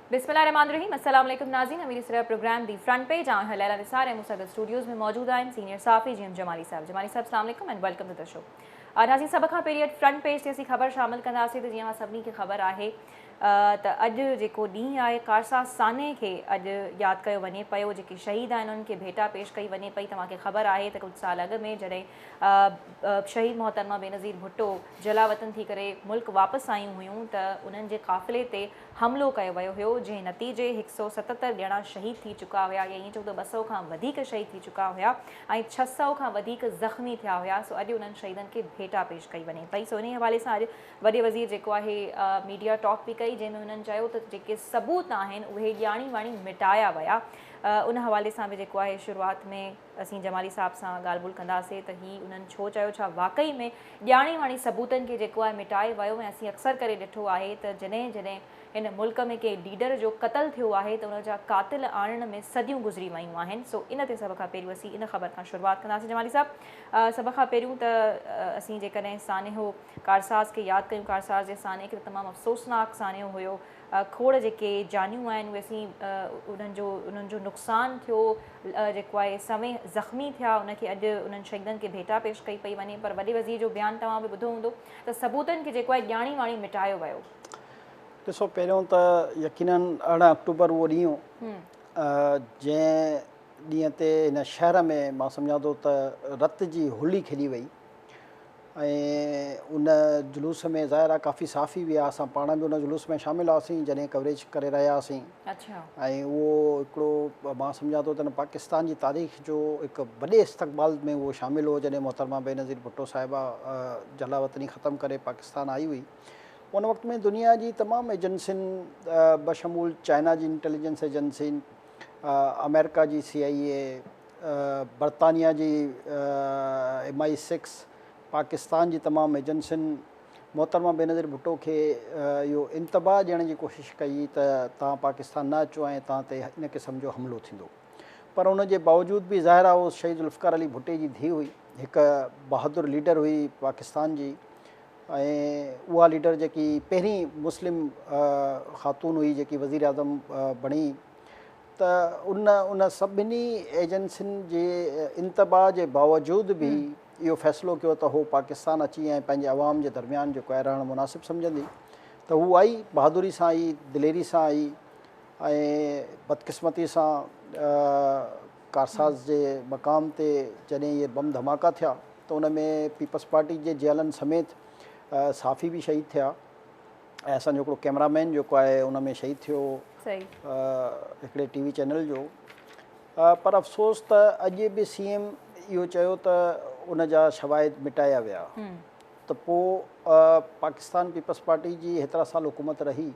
बिस्मिल्लाहिर्रहमानिर्रहीम। अस्सलाम वालेकुम नाज़रीन, अमीरी सिरा प्रोग्राम दी फ्रंट पेज आऊं है लैला निसार ऐं मुसद स्टूडियोज़ में मौजूद आहिनि सीनियर साफ़ी जी एम जमाली साहब। अस्सलाम वालेकुम and welcome to the show. नाज़रीन, सब खां पहिरीं फ्रंट पेज ते असीं ख़बर शामिल कंदासीं त जीअं सभिनी खे ख़बर आहे त अॼु जेको ॾींहुं आहे कारसा साने खे अॼु यादि कयो वञे पियो। जेके शहीद आहिनि उन्हनि खे भेटा पेश कई वञे पई। तव्हांखे ख़बर आहे त कुझु साल अॻु में जॾहिं शहीद मोहतरमा बेनज़ीर भुट्टो जलावतन थी करे मुल्क वापसि आयूं हुयूं त उन्हनि जे क़ाफ़िले ते हमिलो कयो वियो हुयो, जंहिं नतीजे 177 ॼणा शहीद थी चुका हुआ या ईअं चऊं त 200 खां वधीक शहीद थी चुका हुआ ऐं 600 खां वधीक ज़ख़्मी थिया हुआ। सो अॼु उन्हनि शहीदनि खे भेटा पेश कई वञे पई। सो इन हवाले सां अॼु वॾे वज़ीर जेको आहे मीडिया टॉक बि कई, जंहिंमें उन्हनि चयो त जेके सबूत आहिनि उहे ॼाणी वाणी मिटाया विया। उन हवाले सां बि जेको आहे शुरूआति में असीं जमाली साहब सां ॻाल्हि ॿोल कंदासीं त हीअ उन्हनि छो चयो, छा वाक़ई में ॼाणी वाणी सबूतनि खे जेको आहे मिटाए वियो। ऐं असीं अक्सर करे ॾिठो आहे त जॾहिं जॾहिं हिन मुल्क में कंहिं लीडर जो क़तल थियो आहे त उन जा क़ातिल आणण में सदियूं गुज़री वियूं आहिनि। सो इन ते सभ खां पहिरियों असीं इन ख़बर खां शुरूआति कंदासीं जमाली साहब। सभ खां पहिरियों त असीं जेकॾहिं सानिहो कारसाज़ खे यादि कयूं, कारसाज़ जे साने खे तमामु अफ़सोसनाक सानियो हुयो। खोड़ जेके जानियूं आहिनि उहे असीं उन्हनि जो नुक़सानु थियो, जेको आहे समय ज़ख़्मी थिया, उनखे अॼु उन्हनि शहीदनि खे भेटा पेश कई पई वञे। पर वॾे वज़ीर जो बयानु तव्हां बि ॿुधो हूंदो त सबूतनि खे जेको आहे ॼाणी वाणी मिटायो वियो। ॾिसो, पहिरियों त यकीनन 18 अक्टूबर उहो ॾींहुं जंहिं ॾींहं ते हिन शहर में मां सम्झां थो त रत जी होली खेॾी वई ऐं उन जुलूस में ज़ाहिर आहे काफ़ी साफ़ी विया। असां पाण बि उन जुलूस में शामिल हुआसीं जॾहिं कवरेज करे रहिया हुआसीं। ऐं उहो हिकिड़ो मां सम्झां थो त पाकिस्तान जी तारीख़ जो हिकु वॾे इस्तक़बाल में उहो शामिलु हो जॾहिं मोहतरमा बेनज़ीर भुट्टो साहिबा जलावतनी ख़तमु करे पाकिस्तान आई हुई। उन वक़्त में दुनिया जी तमामु एजेंसियुनि बशमूल चाइना जी इंटेलिजेंस एजेंसी, अमेरिका जी CIA, बरतानिया जी MI6, पाकिस्तान जी तमामु एजेंसियुनि मोहतरमा बेनज़ीर भुट्टो खे इहो इंतबाह ॾियण जी कोशिशि कई त तव्हां पाकिस्तान न अचो ऐं तव्हां ते इन क़िस्म जो हमिलो थींदो। पर उन जे बावजूद बि ज़ाहिर आहे उहो शहीद ज़ुल्फ़िकार अली भुट्टे जी धीउ हुई, हिकु बहादुर लीडर हुई पाकिस्तान जी। ऐं उहा लीडर जेकी पहिरीं मुस्लिम ख़ातून हुई जेकी वज़ीर आज़म बणी, त उन सभिनी एजेंसियुनि जे इंतबाह जे बावजूद बि इहो फ़ैसिलो कयो त हू पाकिस्तान अची ऐं पंहिंजे अवाम जे दरमियान जेको आहे रहणु मुनासिबु सम्झंदी। त हू आई, बहादुरी सां आई, दिलेरी सां आई ऐं बदक़िस्मती सां कारसाज़ जे मक़ाम ते जॾहिं इहे बम धमाका थिया त उन में पीपल्स पार्टी जे जियालनि समेत साफ़ी बि शहीद थिया ऐं असांजो हिकिड़ो कैमरामैन जेको आहे उन में शहीद थियो हिकिड़े TV चैनल जो। पर अफ़सोस त अॼु बि CM इहो चयो त उन जा शवाइद मिटाया विया। त पोइ पाकिस्तान पीपल्स पार्टी जी हेतिरा साल हुकूमत रही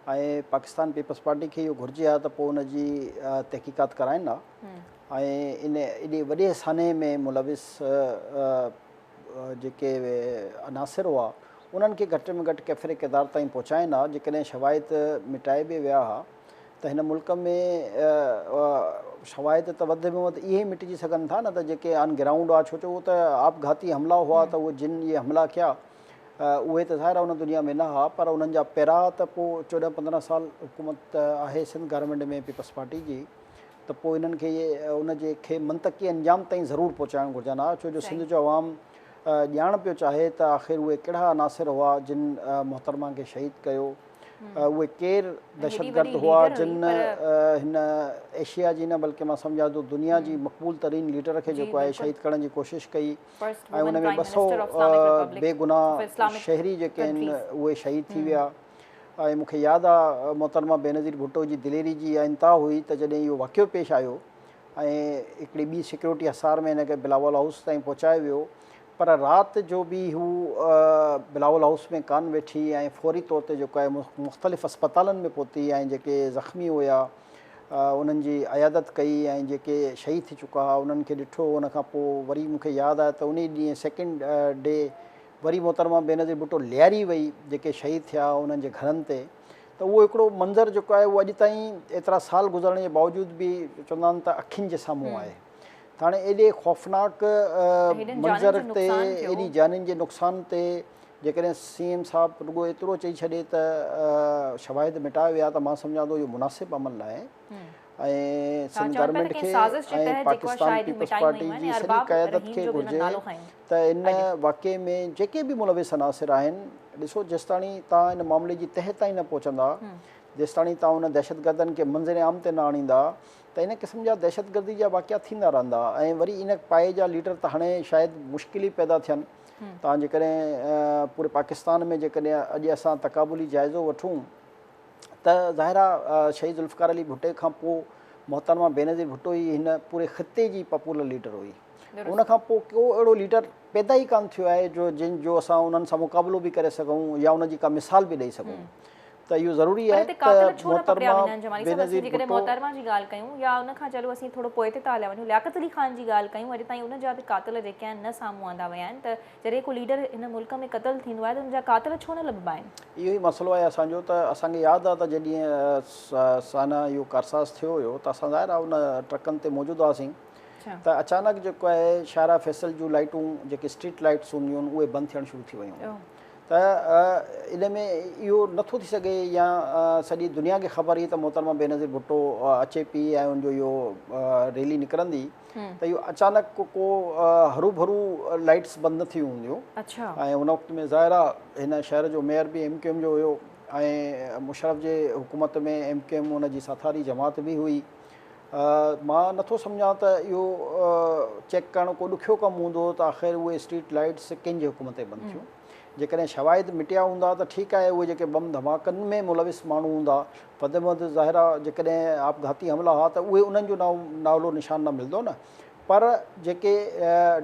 ऐं पाकिस्तान पीपल्स पार्टी खे इहो घुरिजे आहे त पोइ उन जी तहक़ीक़ात कराइनि हा ऐं इन एॾे वॾे साने में मुलविस जेके अनासिर हुआ उन्हनि खे घटि में घटि कैफ़रे किरदार ताईं पहुचाइनि हा। जेकॾहिं शवाइद मिटाए बि विया हुआ त हिन मुल्क में शवाइद त वधि में वधि इहे ई मिटिजी सघनि था न त जेके ऑन ग्राउंड आहे। छो जो उहो त आपघाती हमला हुआ, त उहे जिन इहे हमला कया उहे त ज़ाहिर आहे उन दुनिया में न हुआ, पर उन्हनि जा पहिरां त पोइ 14-15 साल हुकूमत आहे सिंध गवर्नमेंट में पीपल्स पार्टी जी, त पोइ इन्हनि खे उन खे मंतक़ी अंजाम ताईं ज़रूरु पहुचाइणु घुरिजनि हा। छो जो सिंध जो अवाम ॼाण पियो चाहे त आख़िर उहे कहिड़ा अनासिर हुआ जिन मोहतरमा खे शहीद कयो, उहे केरु दहशतगर्द हुआ जिन हिन एशिया जी न बल्कि मां सम्झां थो दुनिया जी मक़बूल तरीन लीडर खे जेको आहे शहीद करण जी कोशिशि कई ऐं उन में 200 बेगुनाह शहरी जेके आहिनि उहे शहीद थी विया। ऐं मूंखे यादि आहे मोहतरमा बेनज़ीर भुट्टो जी दिलेरी जी इहा इंतिहा हुई त जॾहिं इहो वाक़ियो पेश आयो ऐं हिकिड़ी ॿी सिक्योरिटी हसार में हिनखे बिलावल हाउस ताईं पहुचायो वियो, पर राति जो बि हू बिलावल हाउस में कान वेठी ऐं फौरी तौर ते जेको आहे मुख़्तलिफ़ अस्पतालनि में पहुती ऐं जेके ज़ख़्मी हुया उन्हनि जी अयादत कई ऐं जेके शहीद थी चुका हुआ उन्हनि खे ॾिठो। उन खां पोइ वरी मूंखे यादि आहे त उन ॾींहुं सेकेंड डे वरी मोहतरमा बेनज़ीर भुट्टो लियारी वई जेके शहीद थिया उन्हनि जे घरनि ते। त उहो हिकिड़ो मंज़र जेको आहे उहो अॼु ताईं एतिरा साल गुज़रण जे बावजूद बि चवंदा आहिनि त अखियुनि जे साम्हूं आहे। त हाणे एॾे ख़ौफ़नाक मंज़र ते एॾी जानियुनि जे नुक़सान ते जेकॾहिं CM साहिबु रुॻो एतिरो चई छॾे त शवाहिद मिटायो विया त मां सम्झां थो इहो मुनासिबु अमल आहे ऐं सिंध गवर्नमेंट खे ऐं पाकिस्तान पीपल्स पार्टी जी सॼी क़यादत खे घुरिजे त इन वाक़े में जेके बि मुलविस अनासिर आहिनि ॾिसो जेसिताणी तव्हां इन मामले जी तह ताईं न पहुचंदा जेसिताणी तव्हां उन दहशतगर्दनि खे मंज़र आम ते न आणींदा त इन क़िस्म जा दहशतगर्दी जा वाक़िया थींदा रहंदा ऐं वरी इन पाए जा लीडर त हाणे शायदि मुश्किल ई पैदा थियनि तव्हां जेकॾहिं पूरे पाकिस्तान में जेकॾहिं अॼु असां तक़ाबुली जाइज़ो वठूं त ज़ाहिर आहे शहीद ज़ुल्फ़िकार अली भुट्टे खां पोइ मोहतरमा बेनज़ीर भुट्टो ई हिन पूरे ख़िते जी पॉपुलर लीडर हुई उन खां पोइ को अहिड़ो लीडर पैदा ई कान थियो आहे जो असां उन्हनि सां मुक़ाबिलो बि करे सघूं या उनजी का मिसाल बि ॾेई सघूं त इहो ज़रूरी आहे त मोहतरमा जी ॻाल्हि कयूं या उन खां चलो असीं थोरो पोइ ते था हलिया वञूं लियाकत अली ख़ान जी ॻाल्हि कयूं अॼु ताईं उन जा बि क़ातिल जेके आहिनि न साम्हूं आंदा विया आहिनि त जॾहिं को लीडर हिन मुल्क में क़तल थींदो आहे त उनजा क़ातिल छो न लभबा आहिनि इहो ई मसइलो आहे असांजो त असांखे यादि आहे त जॾहिं साना इहो कारसाज़ थियो हुयो त असां ज़ाहिर आहे उन ट्रकनि ते मौजूदु हुआसीं त अचानक जेको आहे शारा फैसल जूं लाइटूं जेके स्ट्रीट लाइट्स हूंदियूं आहिनि उहे बंदि थियणु शुरू थी वियूं त इन में इहो नथो थी सघे या सॼी दुनिया खे ख़बर हुई त मोहतरमा बेनज़ीर भुट्टो अचे पई ऐं उनजो इहो रैली निकिरंदी त इहो अचानक को हरू भरू लाइट्स बंदि न थी हूंदियूं ऐं उन वक़्त में ज़ाहिर आहे हिन शहर जो मेयर बि MQM जो हुयो ऐं मुशर्रफ जे हुकूमत में MQM उनजी साथारी जमात बि हुई मां नथो सम्झां त इहो चेक करणु को ॾुखियो कमु हूंदो त आख़िर उहे स्ट्रीट लाइट्स कंहिंजे हुकूमत ते बंदि थियूं जेकॾहिं शवाहिद मिटिया हूंदा त ठीकु आहे उहे जेके बम धमाकनि में मुलविस माण्हू हूंदा वधि में वधि ज़ाहिर आहे जेकॾहिं आपघाती हमला हुआ त उहे उन्हनि जो नालो निशान न मिलंदो न पर जेके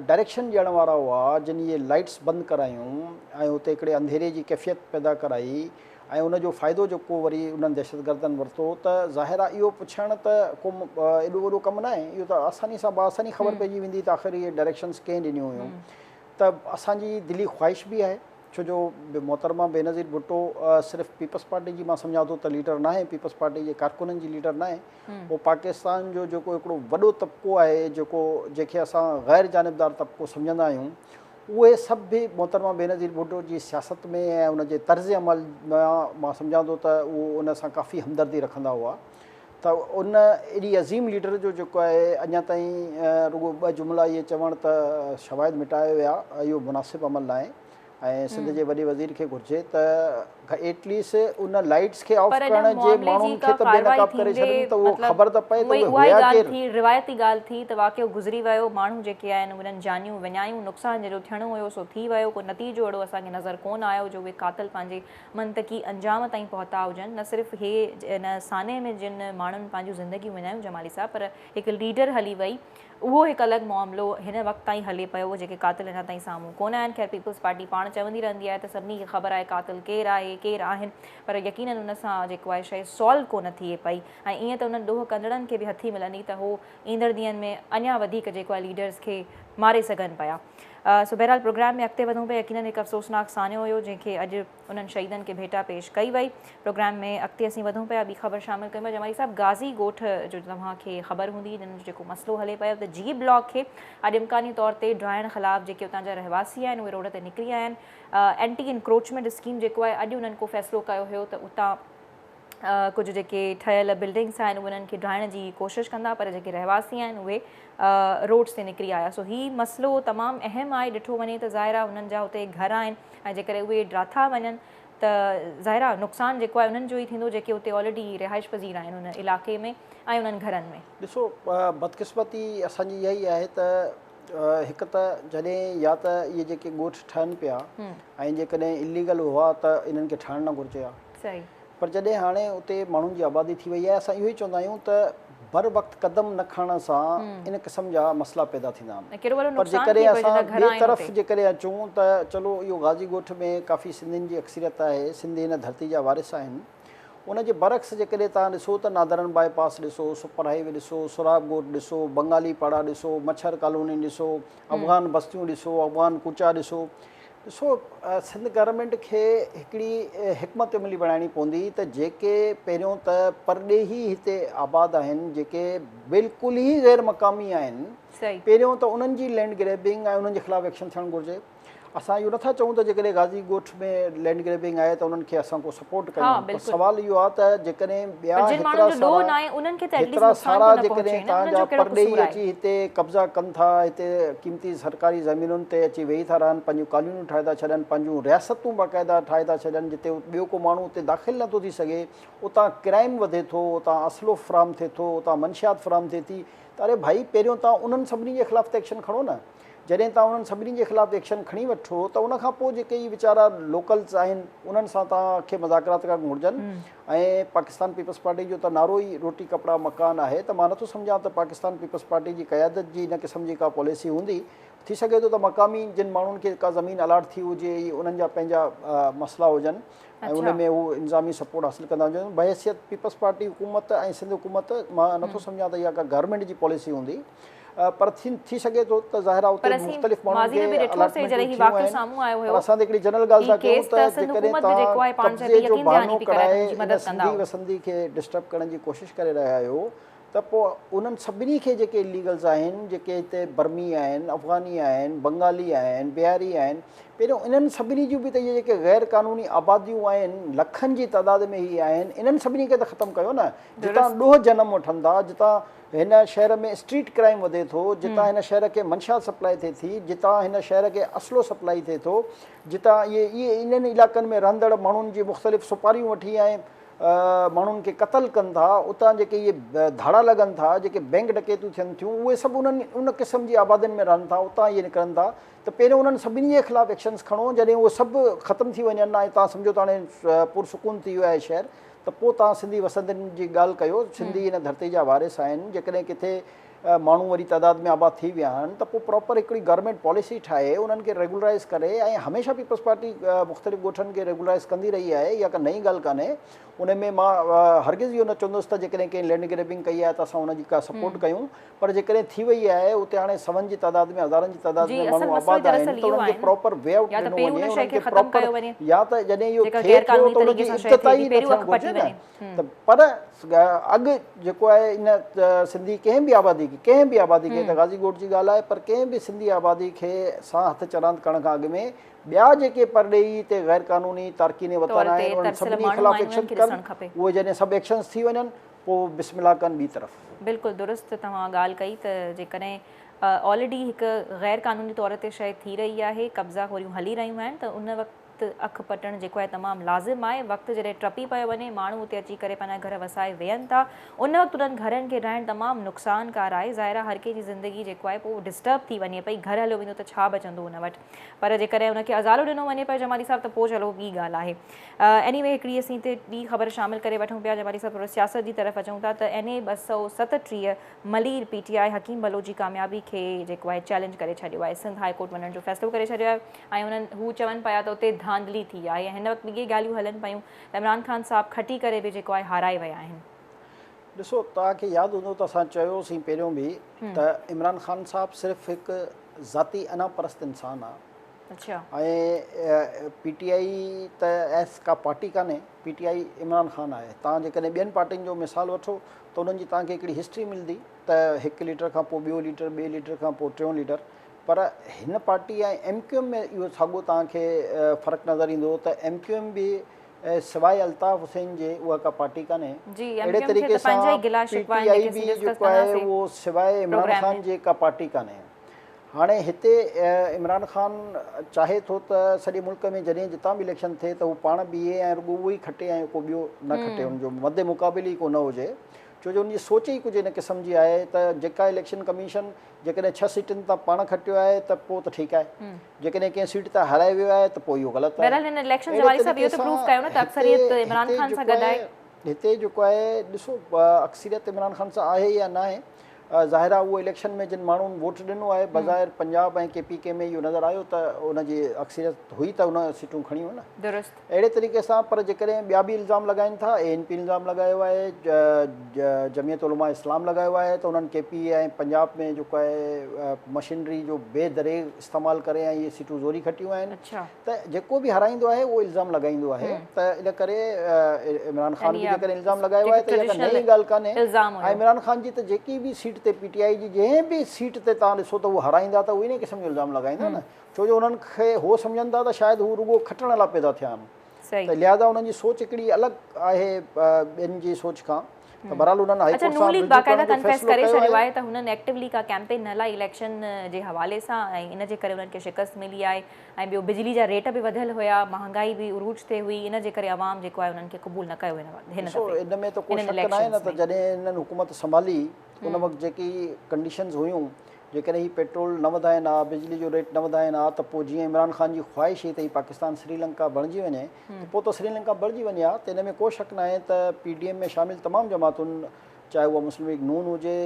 डायरेक्शन ॾियण वारा हुआ जिन इहे लाइट्स बंदि करायूं ऐं हुते हिकिड़े अंधेरे जी कैफ़ियत पैदा कराई ऐं उनजो फ़ाइदो जेको वरी उन्हनि दहशतगर्दनि वरितो त ज़ाहिर आहे इहो पुछणु त को एॾो वॾो कमु न आहे इहो त आसानी सां बासानी ख़बर पइजी वेंदी त आख़िर इहे डायरेक्शन्स कंहिं ॾिनियूं हुयूं त असांजी दिली ख़्वाहिश बि आहे छो जो मोहतरमा बेनज़ीर भुट्टो सिर्फ़ु पीपल्स पार्टी जी मां सम्झां थो त लीडर न आहे पीपल्स पार्टी जे कारकुननि जी लीडर न आहे उहो पाकिस्तान जो जेको हिकिड़ो वॾो तबिको आहे जंहिंखे असां ग़ैर जानिबदार तबिको सम्झंदा आहियूं उहे सभु बि मोहतरमा बेनज़ीर भुट्टो जी सियासत में ऐं उनजे तर्ज़ अमल मां सम्झां थो त उहो उन सां काफ़ी हमदर्दी रखंदा हुआ त उन एॾी अज़ीम लीडर जो जेको आहे अञा ताईं रुॻो 2 जुमिला इहे चवणु त शवाहिद मिटायो विया इहो मुनासिबु अमल न आहे ऐं सिंध जे वॾे वज़ीर खे घुरिजे त एटलीस्ट उन लाइट्स खे ऑफ करण जे माण्हुनि खे त बेनकाब करे छॾनि त उहो ख़बर त पए त उहे हुया केरु रिवायती ॻाल्हि थी त वाक़ियो गुज़री वियो माण्हू जेके आहिनि उन्हनि जानियूं विञायूं नुक़सानु जहिड़ो थियणो हुयो सो थी वियो को नतीजो अहिड़ो असांखे नज़र कोन आयो जो उहे क़ातिल पंहिंजे मंतकी अंजाम ताईं पहुता हुजनि न सिर्फ़ु हे इन साने में जिन माण्हुनि पंहिंजूं ज़िंदगियूं विञायूं जमाली साहब पर हिकु लीडर हली वई उहो हिकु अलॻि मामिलो हिन वक़्तु ताईं हले पियो जेके क़ातिल अञा ताईं साम्हूं कोन आहिनि ख़ैर पीपल्स पार्टी पाण चवंदी रहंदी आहे त सभिनी खे ख़बर आहे क़ातिल केरु आहे केरु आहिनि पर यकीननि उन सां जेको आहे शइ सॉल्व कोन थिए पई ऐं ईअं त उन्हनि ॾोह कंदड़नि खे बि हथी मिलंदी त उहो ईंदड़ ॾींहंनि में अञा वधीक जेको आहे लीडर्स खे मारे सघनि पिया सो बहरहाल प्रोग्राम में अॻिते वधूं पिया यकीननि हिकु अफ़सोसनाक सानियो हुयो जंहिंखे अॼु उन्हनि शहीदनि खे भेटा पेश कई वई प्रोग्राम में अॻिते असीं वधूं पिया ॿी ख़बर शामिलु कयूं जमाली साहिबु गाज़ी ॻोठ जो तव्हांखे ख़बर हूंदी जिन जो जेको मसइलो हले पियो त G ब्लॉक खे अॼु इम्कानी तौर ते ड्राइण ख़िलाफ़ु जेके उतां जा रहवासी आहिनि उहे रोड ते निकिरी आया आहिनि एंटी इंक्रोचमेंट स्कीम जेको आहे अॼु उन्हनि को फ़ैसिलो कयो हुयो त उतां कुझु जेके ठहियल बिल्डिंग्स आहिनि उन्हनि खे ड्राइण जी कोशिशि कंदा पर जेके रहवासी आहिनि उहे रोड्स ते निकिरी आया सो हीउ मसइलो तमामु अहम आहे ॾिठो वञे त ज़ाहिर आहे उन्हनि जा हुते घर आहिनि ऐं जेकॾहिं उहे ड्राथा वञनि त ज़ाहिर आहे नुक़सानु जेको आहे उन्हनि जो ई थींदो जेके उते ऑलरेडी रिहाइश पज़ीर आहिनि उन इलाइक़े में ऐं उन्हनि घरनि में ॾिसो बदकिस्मती असांजी इहा ई आहे त हिकु त जॾहिं या त इहे जेके ॻोठ ठहनि पिया ऐं जेकॾहिं इलीगल हुआ त इन्हनि खे ठहणु न घुरिजे सही पर जॾहिं हाणे उते माण्हुनि जी आबादी थी वई आहे असां इहो ई चवंदा आहियूं त बर वक़्तु क़दम न खणण सां इन क़िस्म जा मसइला पैदा थींदा आहिनि पर जेकॾहिं असां ॿिए तरफ़ जेकॾहिं अचूं त चलो इहो गाज़ी ॻोठ में काफ़ी सिंधियुनि जी अक्सरियत आहे सिंधी हिन धरती जा वारिस आहिनि उनजे बरक्स जेकॾहिं तव्हां ॾिसो त नादरन बाईपास ॾिसो सुपर हाईवे ॾिसो सुराब ॻोठ ॾिसो बंगाली पाड़ा ॾिसो मच्छर कॉलोनी ॾिसो अफ़गान बस्तियूं ॾिसो अफ़गान कूचा ॾिसो सिंध गवर्नमेंट खे हिकिड़ी हिकमत अमली बणाइणी पवंदी त जेके पहिरियों त परॾेही हिते आबाद आहिनि जेके बिल्कुलु ई गैर मक़ामी आहिनि पहिरियों त उन्हनि जी लैंड ग्रैबिंग ऐं उन्हनि जे ख़िलाफ़ु एक्शन थियणु घुरिजे असां इहो नथा चऊं त जेकॾहिं गाज़ी ॻोठ में लैंड ग्रैबिंग आहे त उन्हनि खे असां को सपोर्ट हाँ, कयूं, पर बिल्कुलु। सवाल इहो आहे त जेकॾहिं ॿिया पर जिन हेतिरा माण्हुनि जो ॾोह न सारा आहे उन्हनि खे त एटलीस्ट हेतिरा नुक़सान सारा तो न पहुचे जेकॾहिं न, उन्हनि तव्हांजा जो कहिड़ो परॾेही कसूर आहे। अची हिते कब्ज़ा कनि था, हिते क़ीमती सरकारी ज़मीनुनि ते अची वेही था रहनि, पंहिंजूं कॉलोनियूं ठाहे था छॾनि, पंहिंजूं रियासतूं बाक़ाइदा ठाहे था छॾनि, जिते ॿियो को माण्हू उते दाख़िल नथो थी सघे, उतां क्राइम वधे थो, उतां असलो फ़राम थिए थो, उतां मंशियात फ़राम थिए थी। त अरे भाई पहिरियों तव्हां उन्हनि सभिनी जे ख़िलाफ़ त एक्शन खणो न। जॾहिं तव्हां उन्हनि सभिनी जे ख़िलाफ़ एक्शन खणी वठो त उनखां पोइ जेके इहे वीचारा लोकल्स आहिनि उन्हनि सां तव्हांखे मुज़ाकरात करणु घुरिजनि। ऐं पाकिस्तान पीपल्स पार्टी जो त नारो ई रोटी कपिड़ा मकान आहे, त मां नथो सम्झां त पाकिस्तान पीपल्स पार्टी जी क़यादत जी इन क़िस्म जी का पॉलिसी हूंदी। थी सघे थो त मक़ामी जिन माण्हुनि खे का ज़मीन अलाट थी हुजे उन्हनि जा पंहिंजा मसइला हुजनि ऐं उन में हू इंतज़ामी सपोर्ट हासिलु कंदा हुजनि। बहैसियत पीपल्स पार्टी हुकूमत ऐं सिंध हुकूमत मां नथो सम्झां त इहा का गवर्नमेंट जी पॉलिसी हूंदी, पर थी सघे थो त ज़ाहिर आहे उते मुख़्तलिफ़ माण्हुनि खे अलॉटमेंटूं थियूं आहिनि। पर असां त हिकिड़ी जनरल ॻाल्हि था कयूं त जेकॾहिं तव्हां कब्ज़े जो बहानो कढाए इन सिंधी वसंदी खे डिस्टर्ब करण जी कोशिशि करे रहिया आहियो त पोइ उन्हनि सभिनी खे जेके इलीगल्स आहिनि, जेके हिते बर्मी आहिनि, अफ़गानी आहिनि, बंगाली आहिनि, बिहारी आहिनि, पहिरियों इन्हनि सभिनी जूं बि त इहे जेके गैर क़ानूनी आबादियूं आहिनि लखनि जी तइदाद में ई आहिनि, इन्हनि सभिनी खे त ख़तमु कयो न। जितां ॾोह जनम वठनि था, जितां हिन शहर में स्ट्रीट क्राइम वधे थो, जितां हिन शहर खे मंशा सप्लाई थिए थी, जितां हिन शहर खे असलो सप्लाई थिए थो, जितां इहे इन्हनि इलाइक़नि में रहंदड़ माण्हुनि जी मुख़्तलिफ़ सुपारियूं वठी ऐं माण्हुनि खे क़तल कनि था, उतां जेके इहे धाड़ा लॻनि था, जेके बैंक डकैतियूं थियनि थियूं, उहे सभु उन क़िस्म जी आबादियुनि में रहनि था, उतां इहे निकिरनि था। त पहिरियों उन्हनि सभिनी जे ख़िलाफ़ु एक्शन्स खणो, जॾहिं उहे सभु ख़तमु थी वञनि ऐं तव्हां सम्झो त हाणे पुरसुकून थी वियो आहे शहर, त पोइ तव्हां सिंधी वसंदनि जी ॻाल्हि कयो। सिंधी हिन धरती जा वारिस आहिनि। जेकॾहिं किथे माण्हू वरी तइदाद में आबाद थी विया आहिनि त पोइ प्रॉपर हिकिड़ी गवर्नमेंट पॉलिसी ठाहे उन्हनि खे रेगुलराइज़ करे, ऐं हमेशह पीपल्स पार्टी मुख़्तलिफ़ ॻोठनि खे रेगुलराइज़ कंदी रही आहे, इहा का नई ॻाल्हि कान्हे। उन में मां हरगिज़ इहो न चवंदुसि त जेकॾहिं कंहिं लैंड ग्रैबिंग कई आहे त असां उनजी का सपोर्ट कयूं, पर जेकॾहिं थी वई आहे उते हाणे सवनि जी तइदाद में हज़ारनि जी तइदाद में माण्हू आबाद आहिनि, त उन्हनि खे प्रॉपर वे आउट ॾिनो वञे, उन्हनि खे प्रॉपर, या त जॾहिं इहो थिए थो त उनजी इब्तिदाई न थियणु घुरिजे न। त पर अॻु जेको आहे इन सिंधी कंहिं बि आबादी खे त गाज़ी ॻोठ जी ॻाल्हि आहे, पर कंहिं बि सिंधी आबादी खे सां हथु चरांद करण खां अॻु में ॿिया जेके परॾेही ते गैर क़ानूनी तारकीन वतन आहिनि उन्हनि सभिनी ख़िलाफ़ एक्शन कनि। उहे जॾहिं सभु एक्शन्स थी वञनि पोइ बिस्मिल्लाह कनि ॿी तरफ़। बिल्कुलु दुरुस्त तव्हां ॻाल्हि कई त जेकॾहिं ऑलरेडी हिकु गैर क़ानूनी तौर ते शइ थी रही आहे, कब्ज़ा खोरियूं हली रहियूं आहिनि, त उन वक़्तु अखि पटणु जेको आहे तमामु लाज़िम आहे। वक़्तु जॾहिं टपी पियो वञे, माण्हू उते अची करे पंहिंजा घर वसाए वेहनि था, उन वक़्तु उन्हनि घरनि खे रहणु तमामु नुक़सानकार आहे। ज़ाहिर आहे हर कंहिंजी ज़िंदगी जेको आहे पोइ डिस्टर्ब थी वञे पई, घर हलियो वेंदो त छा बचंदो हुन वटि। पर जेकॾहिं उनखे अज़ालो ॾिनो वञे पियो जमाली साहिबु, त पोइ चलो ॿी ॻाल्हि आहे। एनीवे हिकिड़ी असीं हिते ॿी ख़बर शामिलु करे वठूं पिया जमाली साहिबु, थोरो सियासत जी तरफ़ अचूं था। त NA 237 मलीर PTI हकीम बलो जी कामयाबी खे जेको आहे चैलेंज करे छॾियो आहे, सिंध हाई कोर्ट वञण जो फ़ैसिलो करे छॾियो आहे। ऐं उन्हनि हू चवनि पिया त उते धांधली थी आहे। हिन वक़्तु ॿी ॻाल्हियूं हलनि पियूं त इमरान ख़ान साहिबु खटी करे बि जेको आहे हाराए विया आहिनि। ॾिसो, तव्हांखे यादि हूंदो त असां चयोसीं पहिरियों बि त इमरान ख़ान साहिबु सिर्फ़ु हिकु ज़ाती अनापरस्त इंसानु आहे। अच्छा। ऐं PTI त एस का पार्टी कान्हे, PTI इमरान ख़ान आहे। तव्हां जेकॾहिं ॿियनि पार्टियुनि जो मिसाल वठो त उन्हनि जी तव्हांखे हिकिड़ी हिस्ट्री मिलंदी त हिकु लीडर खां पोइ ॿियो लीडर, ॿिए लीडर खां पोइ टियों लीडर। पर हिन पार्टी ऐं MQM में इहो साॻियो तव्हांखे फ़र्क़ु नज़र ईंदो त MQM बि सवाइ अल्ताफ़ हुसैन जे उहा का पार्टी कान्हे। अहिड़े तरीक़े सां PTI बि जेको आहे उहो सवाइ इमरान ख़ान जे का पार्टी कान्हे। हाणे हिते इमरान ख़ान चाहे थो त सॼे मुल्क में जॾहिं जितां बि इलेक्शन थिए त हू पाण बीहे ऐं रुॻो उहो ई खटे ऐं को ॿियो न खटे, हुनजो मदे मुक़ाबिल ई को न हुजे, छो जो हुनजी सोच ई कुझु इन क़िस्म जी आहे त जेका इलेक्शन कमीशन जेकॾहिं 6 सीटुनि तां पाण खटियो आहे त पोइ त ठीकु आहे, जेकॾहिं कंहिं सीट तां हाराए वियो आहे त पोइ इहो ग़लति आहे। हिते जेको आहे ॾिसो, अक्सरियत इमरान ख़ान सां आहे या न आहे। ज़ाहिर आहे उहो इलेक्शन में जिन माण्हुनि वोट ॾिनो आहे, बज़ाहिर पंजाब ऐं KPK में इहो नज़र आयो त उनजी अक्सरियत हुई त उन सीटूं खणियूं न। अहिड़े तरीक़े सां पर जेकॾहिं ॿिया बि इल्ज़ाम लॻाइनि था, ANP इल्ज़ाम लॻायो आहे, जमियत उलमा इस्लाम लॻायो आहे त उन्हनि KP ऐं पंजाब में जेको आहे मशीनरी जो बेदरे इस्तेमालु करे ऐं इहे सीटूं ज़ोरी खटियूं आहिनि। त जेको बि हाराईंदो आहे उहो इल्ज़ाम लॻाईंदो आहे। त इन करे इमरान ख़ान बि जेकॾहिं इल्ज़ाम लॻायो आहे त इहा नई ॻाल्हि कान्हे। ऐं इमरान ख़ान जी त जेकी बि सीट ते PTI जी जंहिं बि सीट ते तव्हां ॾिसो त उहो हाराईंदा त उहे इन क़िस्म जो इल्ज़ाम लॻाईंदा न, छो जो उन्हनि खे हो सम्झनि था त शायदि हू रुॻो खटण लाइ पैदा थिया आहिनि, सही। त लिहाज़ा उन्हनि जी सोच हिकिड़ी अलॻि आहे ॿियनि जी सोच खां। त बहरहाल उन्हनि हाई अच्छा, कोर्ट नून सां लीग रुजू बाक़ाइदा करण जो कन्फेस फ़ैसिलो करे कयो छॾियो आहे। आहे त हुननि एक्टिवली का कैंपेन हलाई इलेक्शन जे हवाले सां, ऐं इन जे करे उन्हनि खे शिकस्त मिली आहे, ऐं ॿियो बिजली जा रेट बि वधियल हुया, महांगाई बि उरूज ते हुई, इन जे करे आवाम जेको आहे उन्हनि खे क़बूल न कयो हिन ॾिसो दफ़े इन में त को हिननि शक न आहे न इलेक्शन्स त में। जॾहिं हिननि हुकूमत संभाली उन वक़्तु जेकी कंडीशंस हुयूं, जेकॾहिं ही पेट्रोल न वधाइनि हा, बिजली जो रेट न वधाइनि हा, त पोइ जीअं इमरान ख़ान जी ख़्वाहिश हुई त ही पाकिस्तान श्रीलंका बणिजी वञे, त पोइ त श्रीलंका बणिजी वञे हा। त इन में को शक न आहे त PDM में शामिल तमामु जमातुनि, चाहे उहा मुस्लिम लीग नून हुजे,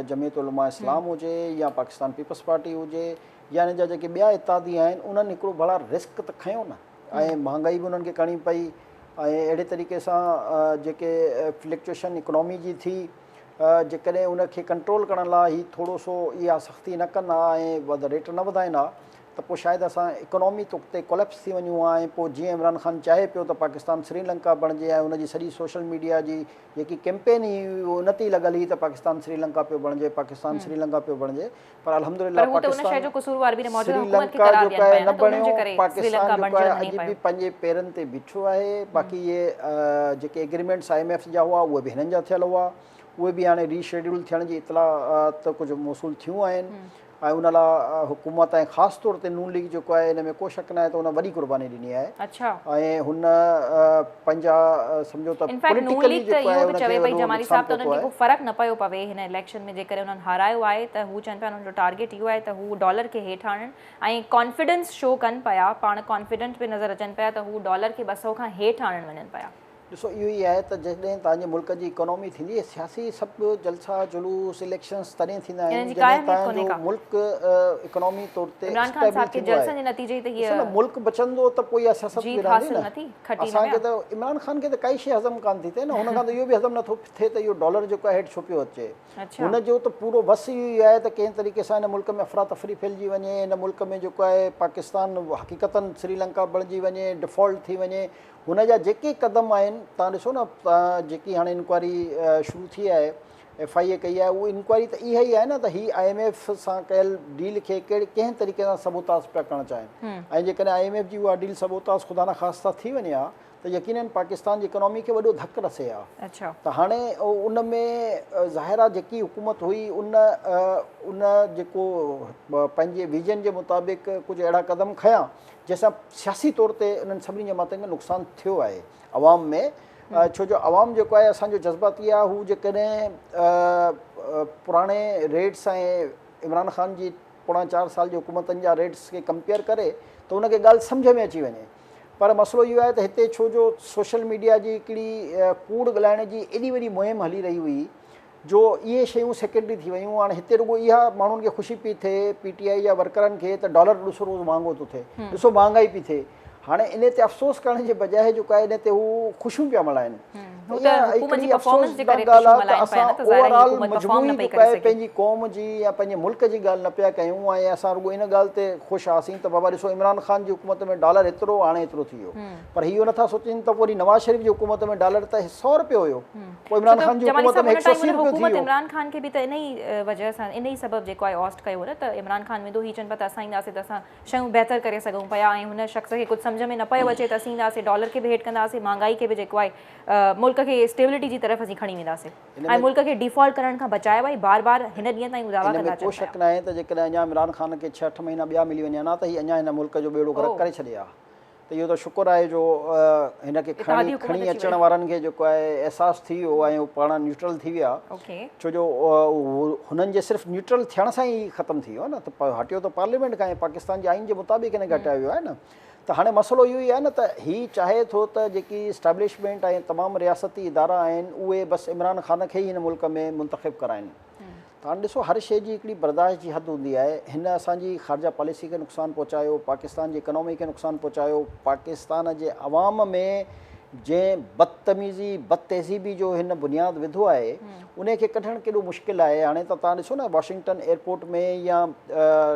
जमीयत उलमा इस्लाम हुजे, या पाकिस्तान पीपल्स पार्टी हुजे, या इन जा जेके ॿिया इत्यादी आहिनि, उन्हनि हिकिड़ो बड़ा रिस्क त खयों न, ऐं महांगाई बि उन्हनि खे करणी पई, ऐं अहिड़े तरीक़े सां जेके फ्लक्चुएशन इकोनॉमी जी थी, जेकॾहिं उनखे कंट्रोल करण लाइ ही थोरो सो इहा सख़्ती न कनि हा ऐं रेट न वधाइनि हा, त पोइ शायदि असां इकोनॉमी तौर ते कोलेप्स थी वञूं हा। ऐं पोइ जीअं इमरान ख़ान चाहे पियो त पाकिस्तान श्रीलंका बणिजे, ऐं उनजी सॼी सोशल मीडिया जी जेकी कैंपेन हुई उन ते ई लॻल हुई त पाकिस्तान श्रीलंका पियो बणिजे, पाकिस्तान श्रीलंका पियो बणिजे, पर अल्हम्दुलिल्लाह पाकिस्तान श्रीलंका जेको आहे न बणियो, पाकिस्तान जेको आहे अॼु बि पंहिंजे पेरनि ते बीठो आहे। बाक़ी इहे जेके एग्रीमेंट्स IMF जा हुआ उहे बि हिननि जा थियल हुआ, उहे बि हाणे रीशेड्यूल थियण जी इतला त कुझु मौसूल थियूं आहिनि, ऐं उन लाइ हुकूमत ऐं ख़ासि तौर ते नून लीग जेको आहे इन में को शक न आहे त उन वॾी कुर्बानी ॾिनी आहे। अच्छा। ऐं हुन पंहिंजा सम्झो त इनफैक्ट नून लीग त इहो बि चवे पई जमाली साहब त उन्हनि खे को फ़र्क़ु न पियो पवे हिन इलेक्शन में, जेकॾहिं उन्हनि हारायो आहे त हू चवनि पिया उन्हनि जो टारगेट इहो आहे त हू डॉलर खे हेठि आणनि, ऐं कॉन्फिडेंस शो कनि पिया, पाण कॉन्फिडेंट बि नज़र अचनि पिया त हू डॉलर खे 200 खां हेठि आणणु वञनि पिया। ॾिसो इहो ई आहे त जॾहिं तव्हांजे मुल्क जी इकोनॉमी थींदी आहे, सियासी सभु जलसा जुलूस इलेक्शन्स तॾहिं थींदा आहिनि जॾहिं तव्हांजो मुल्क इकोनॉमी तौर ते स्टेबल थींदो आहे। मुल्क बचंदो त पोइ इहा सियासत बि रहंदी न। असांखे त इमरान ख़ान खे त काई शइ हज़म कान थी थिए न, हुन खां त इहो बि हज़म नथो थिए त इहो डॉलर जेको आहे हेठि छो पियो अचे। हुनजो त पूरो बस इहो ई आहे त कंहिं तरीक़े सां हिन मुल्क में अफ़रा तफ़री फैलिजी वञे, हिन मुल्क में जेको आहे पाकिस्तान हक़ीक़तनि श्रीलंका बणिजी वञे, डिफॉल्ट थी वञे। हुन जा जेके क़दम आहिनि, तव्हां ॾिसो न जेकी हाणे इंक्वायरी शुरू थी आहे, FIA कई आहे, उहा इंक्वायरी त इहा ई आहे न त ही IMF सां कयल डील खे कंहिं तरीक़े सां सबोताज़ पिया करणु चाहिनि, ऐं जेकॾहिं IMF जी उहा डील सबोताज़ ख़ुदा न ख़ास्ता थी वञे हा त यकीनन पाकिस्तान जी इकोनॉमी खे वॾो धकु रसे हा। त हाणे उन में ज़ाहिर आहे जेकी हुकूमत हुई उन जेको पंहिंजे विजन जे मुताबिक़ कुझु अहिड़ा क़दम खयां जंहिंसां सियासी तौर ते उन्हनि सभिनी जमातुनि खे नुक़सानु थियो आहे अवाम में, छो जो अवाम जेको आहे असांजो जज़्बाती आहे, हू जेकॾहिं पुराणे रेट्स ऐं इमरान ख़ान जी पोणा 4 साल जी हुकूमतनि जा रेट्स खे कंपेयर करे त उनखे ॻाल्हि सम्झ में अची वञे। पर मसइलो इहो आहे त हिते छो जो सोशल मीडिया जी हिकिड़ी कूड़ ॻाल्हाइण जी एॾी वॾी मुहिम हली रही हुई जो इहे शयूं सेकेंडरी थी वियूं। हाणे हिते रुॻो इहा माण्हुनि खे ख़ुशी पई थिए PTI जा वर्करनि खे त डॉलर ॾिसो रोज़ महांगो थो थिए, ॾिसो महांगाई पई थिए। हाणे इन ते अफ़सोस करण जे बजाए जेको आहे इन ते हू ख़ुशियूं पिया मल्हाइनि। ओवरऑल मजबूरी जेको आहे पंहिंजी क़ौम जी या पंहिंजे मुल्क जी ॻाल्हि न पिया कयूं, ऐं असां रुॻो इन ॻाल्हि ते ख़ुशि हुआसीं त बाबा ॾिसो इमरान ख़ान जी हुकूमत में डॉलर एतिरो हाणे एतिरो थी वियो, पर इहो नथा सोचनि त वरी नवाज़ शरीफ़ जी हुकूमत में डॉलर त 100 रुपयो हुयो, पोइ इमरान ख़ान जी हुकूमत में 180 रुपयो थी वियो। इमरान ख़ान खे बि त इन ई वजह सां इन ई सबब जेको आहे ऑस्ट कयो न, त इमरान ख़ान वेंदो ही चवनि पिया त असां ईंदासीं त असां शयूं बहितर करे सघूं पिया, ऐं हुन शख़्स खे कुझु सम्झ में न पियो अचे त असीं ईंदासीं डॉलर खे बि हेठि कंदासीं, महांगाई खे बि जेको आहे मुल्क खे स्टेबिलिटी जी तरफ़ असीं खणी वेंदासीं, ऐं मुल्क खे डिफॉल्ट करण खां बचायो आहे। बार बार हिन ॾींहं ताईं दावा कंदा को शक न आहे त जेकॾहिं अञा इमरान ख़ान खे 6-8 महीना ॿिया मिली वञनि हा त हीअ अञा हिन मुल्क जो बेड़ो गर्क करे छॾे हा। त इहो त शुक्र आहे जो हिनखे खणी अचण वारनि खे जेको आहे अहसासु थी वियो ऐं पाण न्यूट्रल थी विया, छो जो हुननि जे सिर्फ़ु न्यूट्रल थियण सां ई ख़तमु थी वियो न, त हटियो त पार्लियामेंट खां, पाकिस्तान जे आइन जे मुताबिक़ हिनखे हटायो वियो आहे न। त हाणे मसइलो इहो ई आहे न त हीउ चाहे थो त जेकी इस्टेब्लिशमेंट ऐं तमामु रियासती इदारा आहिनि उहे बसि इमरान ख़ान खे ई हिन मुल्क में मुंतख़िब कराइनि। त हाणे ॾिसो हर शइ जी हिकिड़ी बर्दाश्त जी हद हूंदी आहे। हिन असांजी ख़ारजा पॉलिसी खे नुक़सानु पहुचायो, पाकिस्तान जी इकोनॉमी खे नुक़सानु पहुचायो, पाकिस्तान जे अवाम में जंहिं बदतमीज़ी बदतहज़ीबी जो हिन बुनियादु विधो आहे उन खे कढणु केॾो मुश्किल आहे। हाणे त तव्हां ॾिसो न वॉशिंगटन एयरपोर्ट में या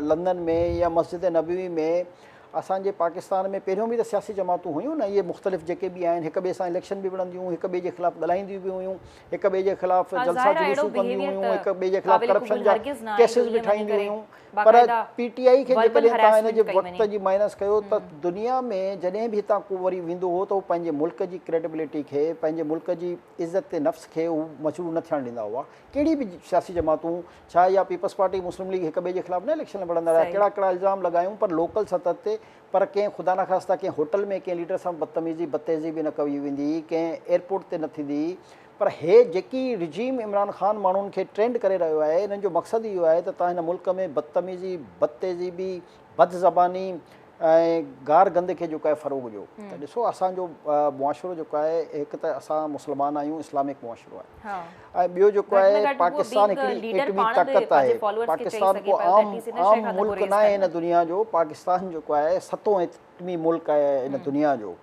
लंदन में या मस्जिद नबवी में असांजे पाकिस्तान में पहिरियों बि त सियासी जमातूं हुयूं न, इहे मुख़्तलिफ़ जेके बि आहिनि, हिक ॿिए सां इलेक्शन बि विढ़ंदियूं, हिक ॿिए जे ख़िलाफ़ु ॻाल्हाईंदियूं बि हुयूं, हिक ॿिए जे ख़िलाफ़ु जलसा जुलूसूं कंदियूं हुयूं, हिक ॿिए जे ख़िलाफ़ु करप्शन जा केसिस बि ठाहींदियूं हुयूं। पर PTI खे जेकॾहिं तव्हां हिन जे वक़्त जी माइनस कयो त दुनिया में जॾहिं बि हितां को वरी वेंदो हो त उहो पंहिंजे मुल्क जी क्रेडिबिलिटी खे, पंहिंजे मुल्क जी इज़त नफ़्स खे उहो मशरू न थियणु ॾींदा हुआ। कहिड़ी बि सियासी जमातूं, छा या पीपल्स पार्टी, मुस्लिम लीग हिक ॿिए जे ख़िलाफ़ु न इलेक्शन लड़ंदा रहिया, कहिड़ा कहिड़ा इल्ज़ाम लॻायूं, पर लोकल सतह ते। पर कंहिं ख़ुदा न ख़ास्ता कंहिं होटल में कंहिं लीडर सां बदतमीज़ी बदतेज़ी बि न कई वेंदी, कंहिं एयरपोर्ट ते न थींदी। पर हे जेकी रिजीम इमरान ख़ान माण्हुनि खे ट्रेंड करे रहियो आहे, इन्हनि जो मक़सदु इहो आहे त तव्हां हिन मुल्क में बदतमीज़ी बदतेज़ी बि, बदज़बानी ऐं गार गंद खे जेको आहे फ़रोग़ ॾियो। त ॾिसो असांजो मुआशिरो जेको आहे, हिकु त असां मुस्लमान आहियूं, इस्लामिक मुआशिरो आहे, ऐं ॿियो जेको आहे पाकिस्तान हिकिड़ी एटमी ताक़त आहे। पाकिस्तान को आम मुल्क न आहे हिन दुनिया जो, पाकिस्तान जेको आहे सतों एटमी मुल्क आहे हिन दुनिया जो।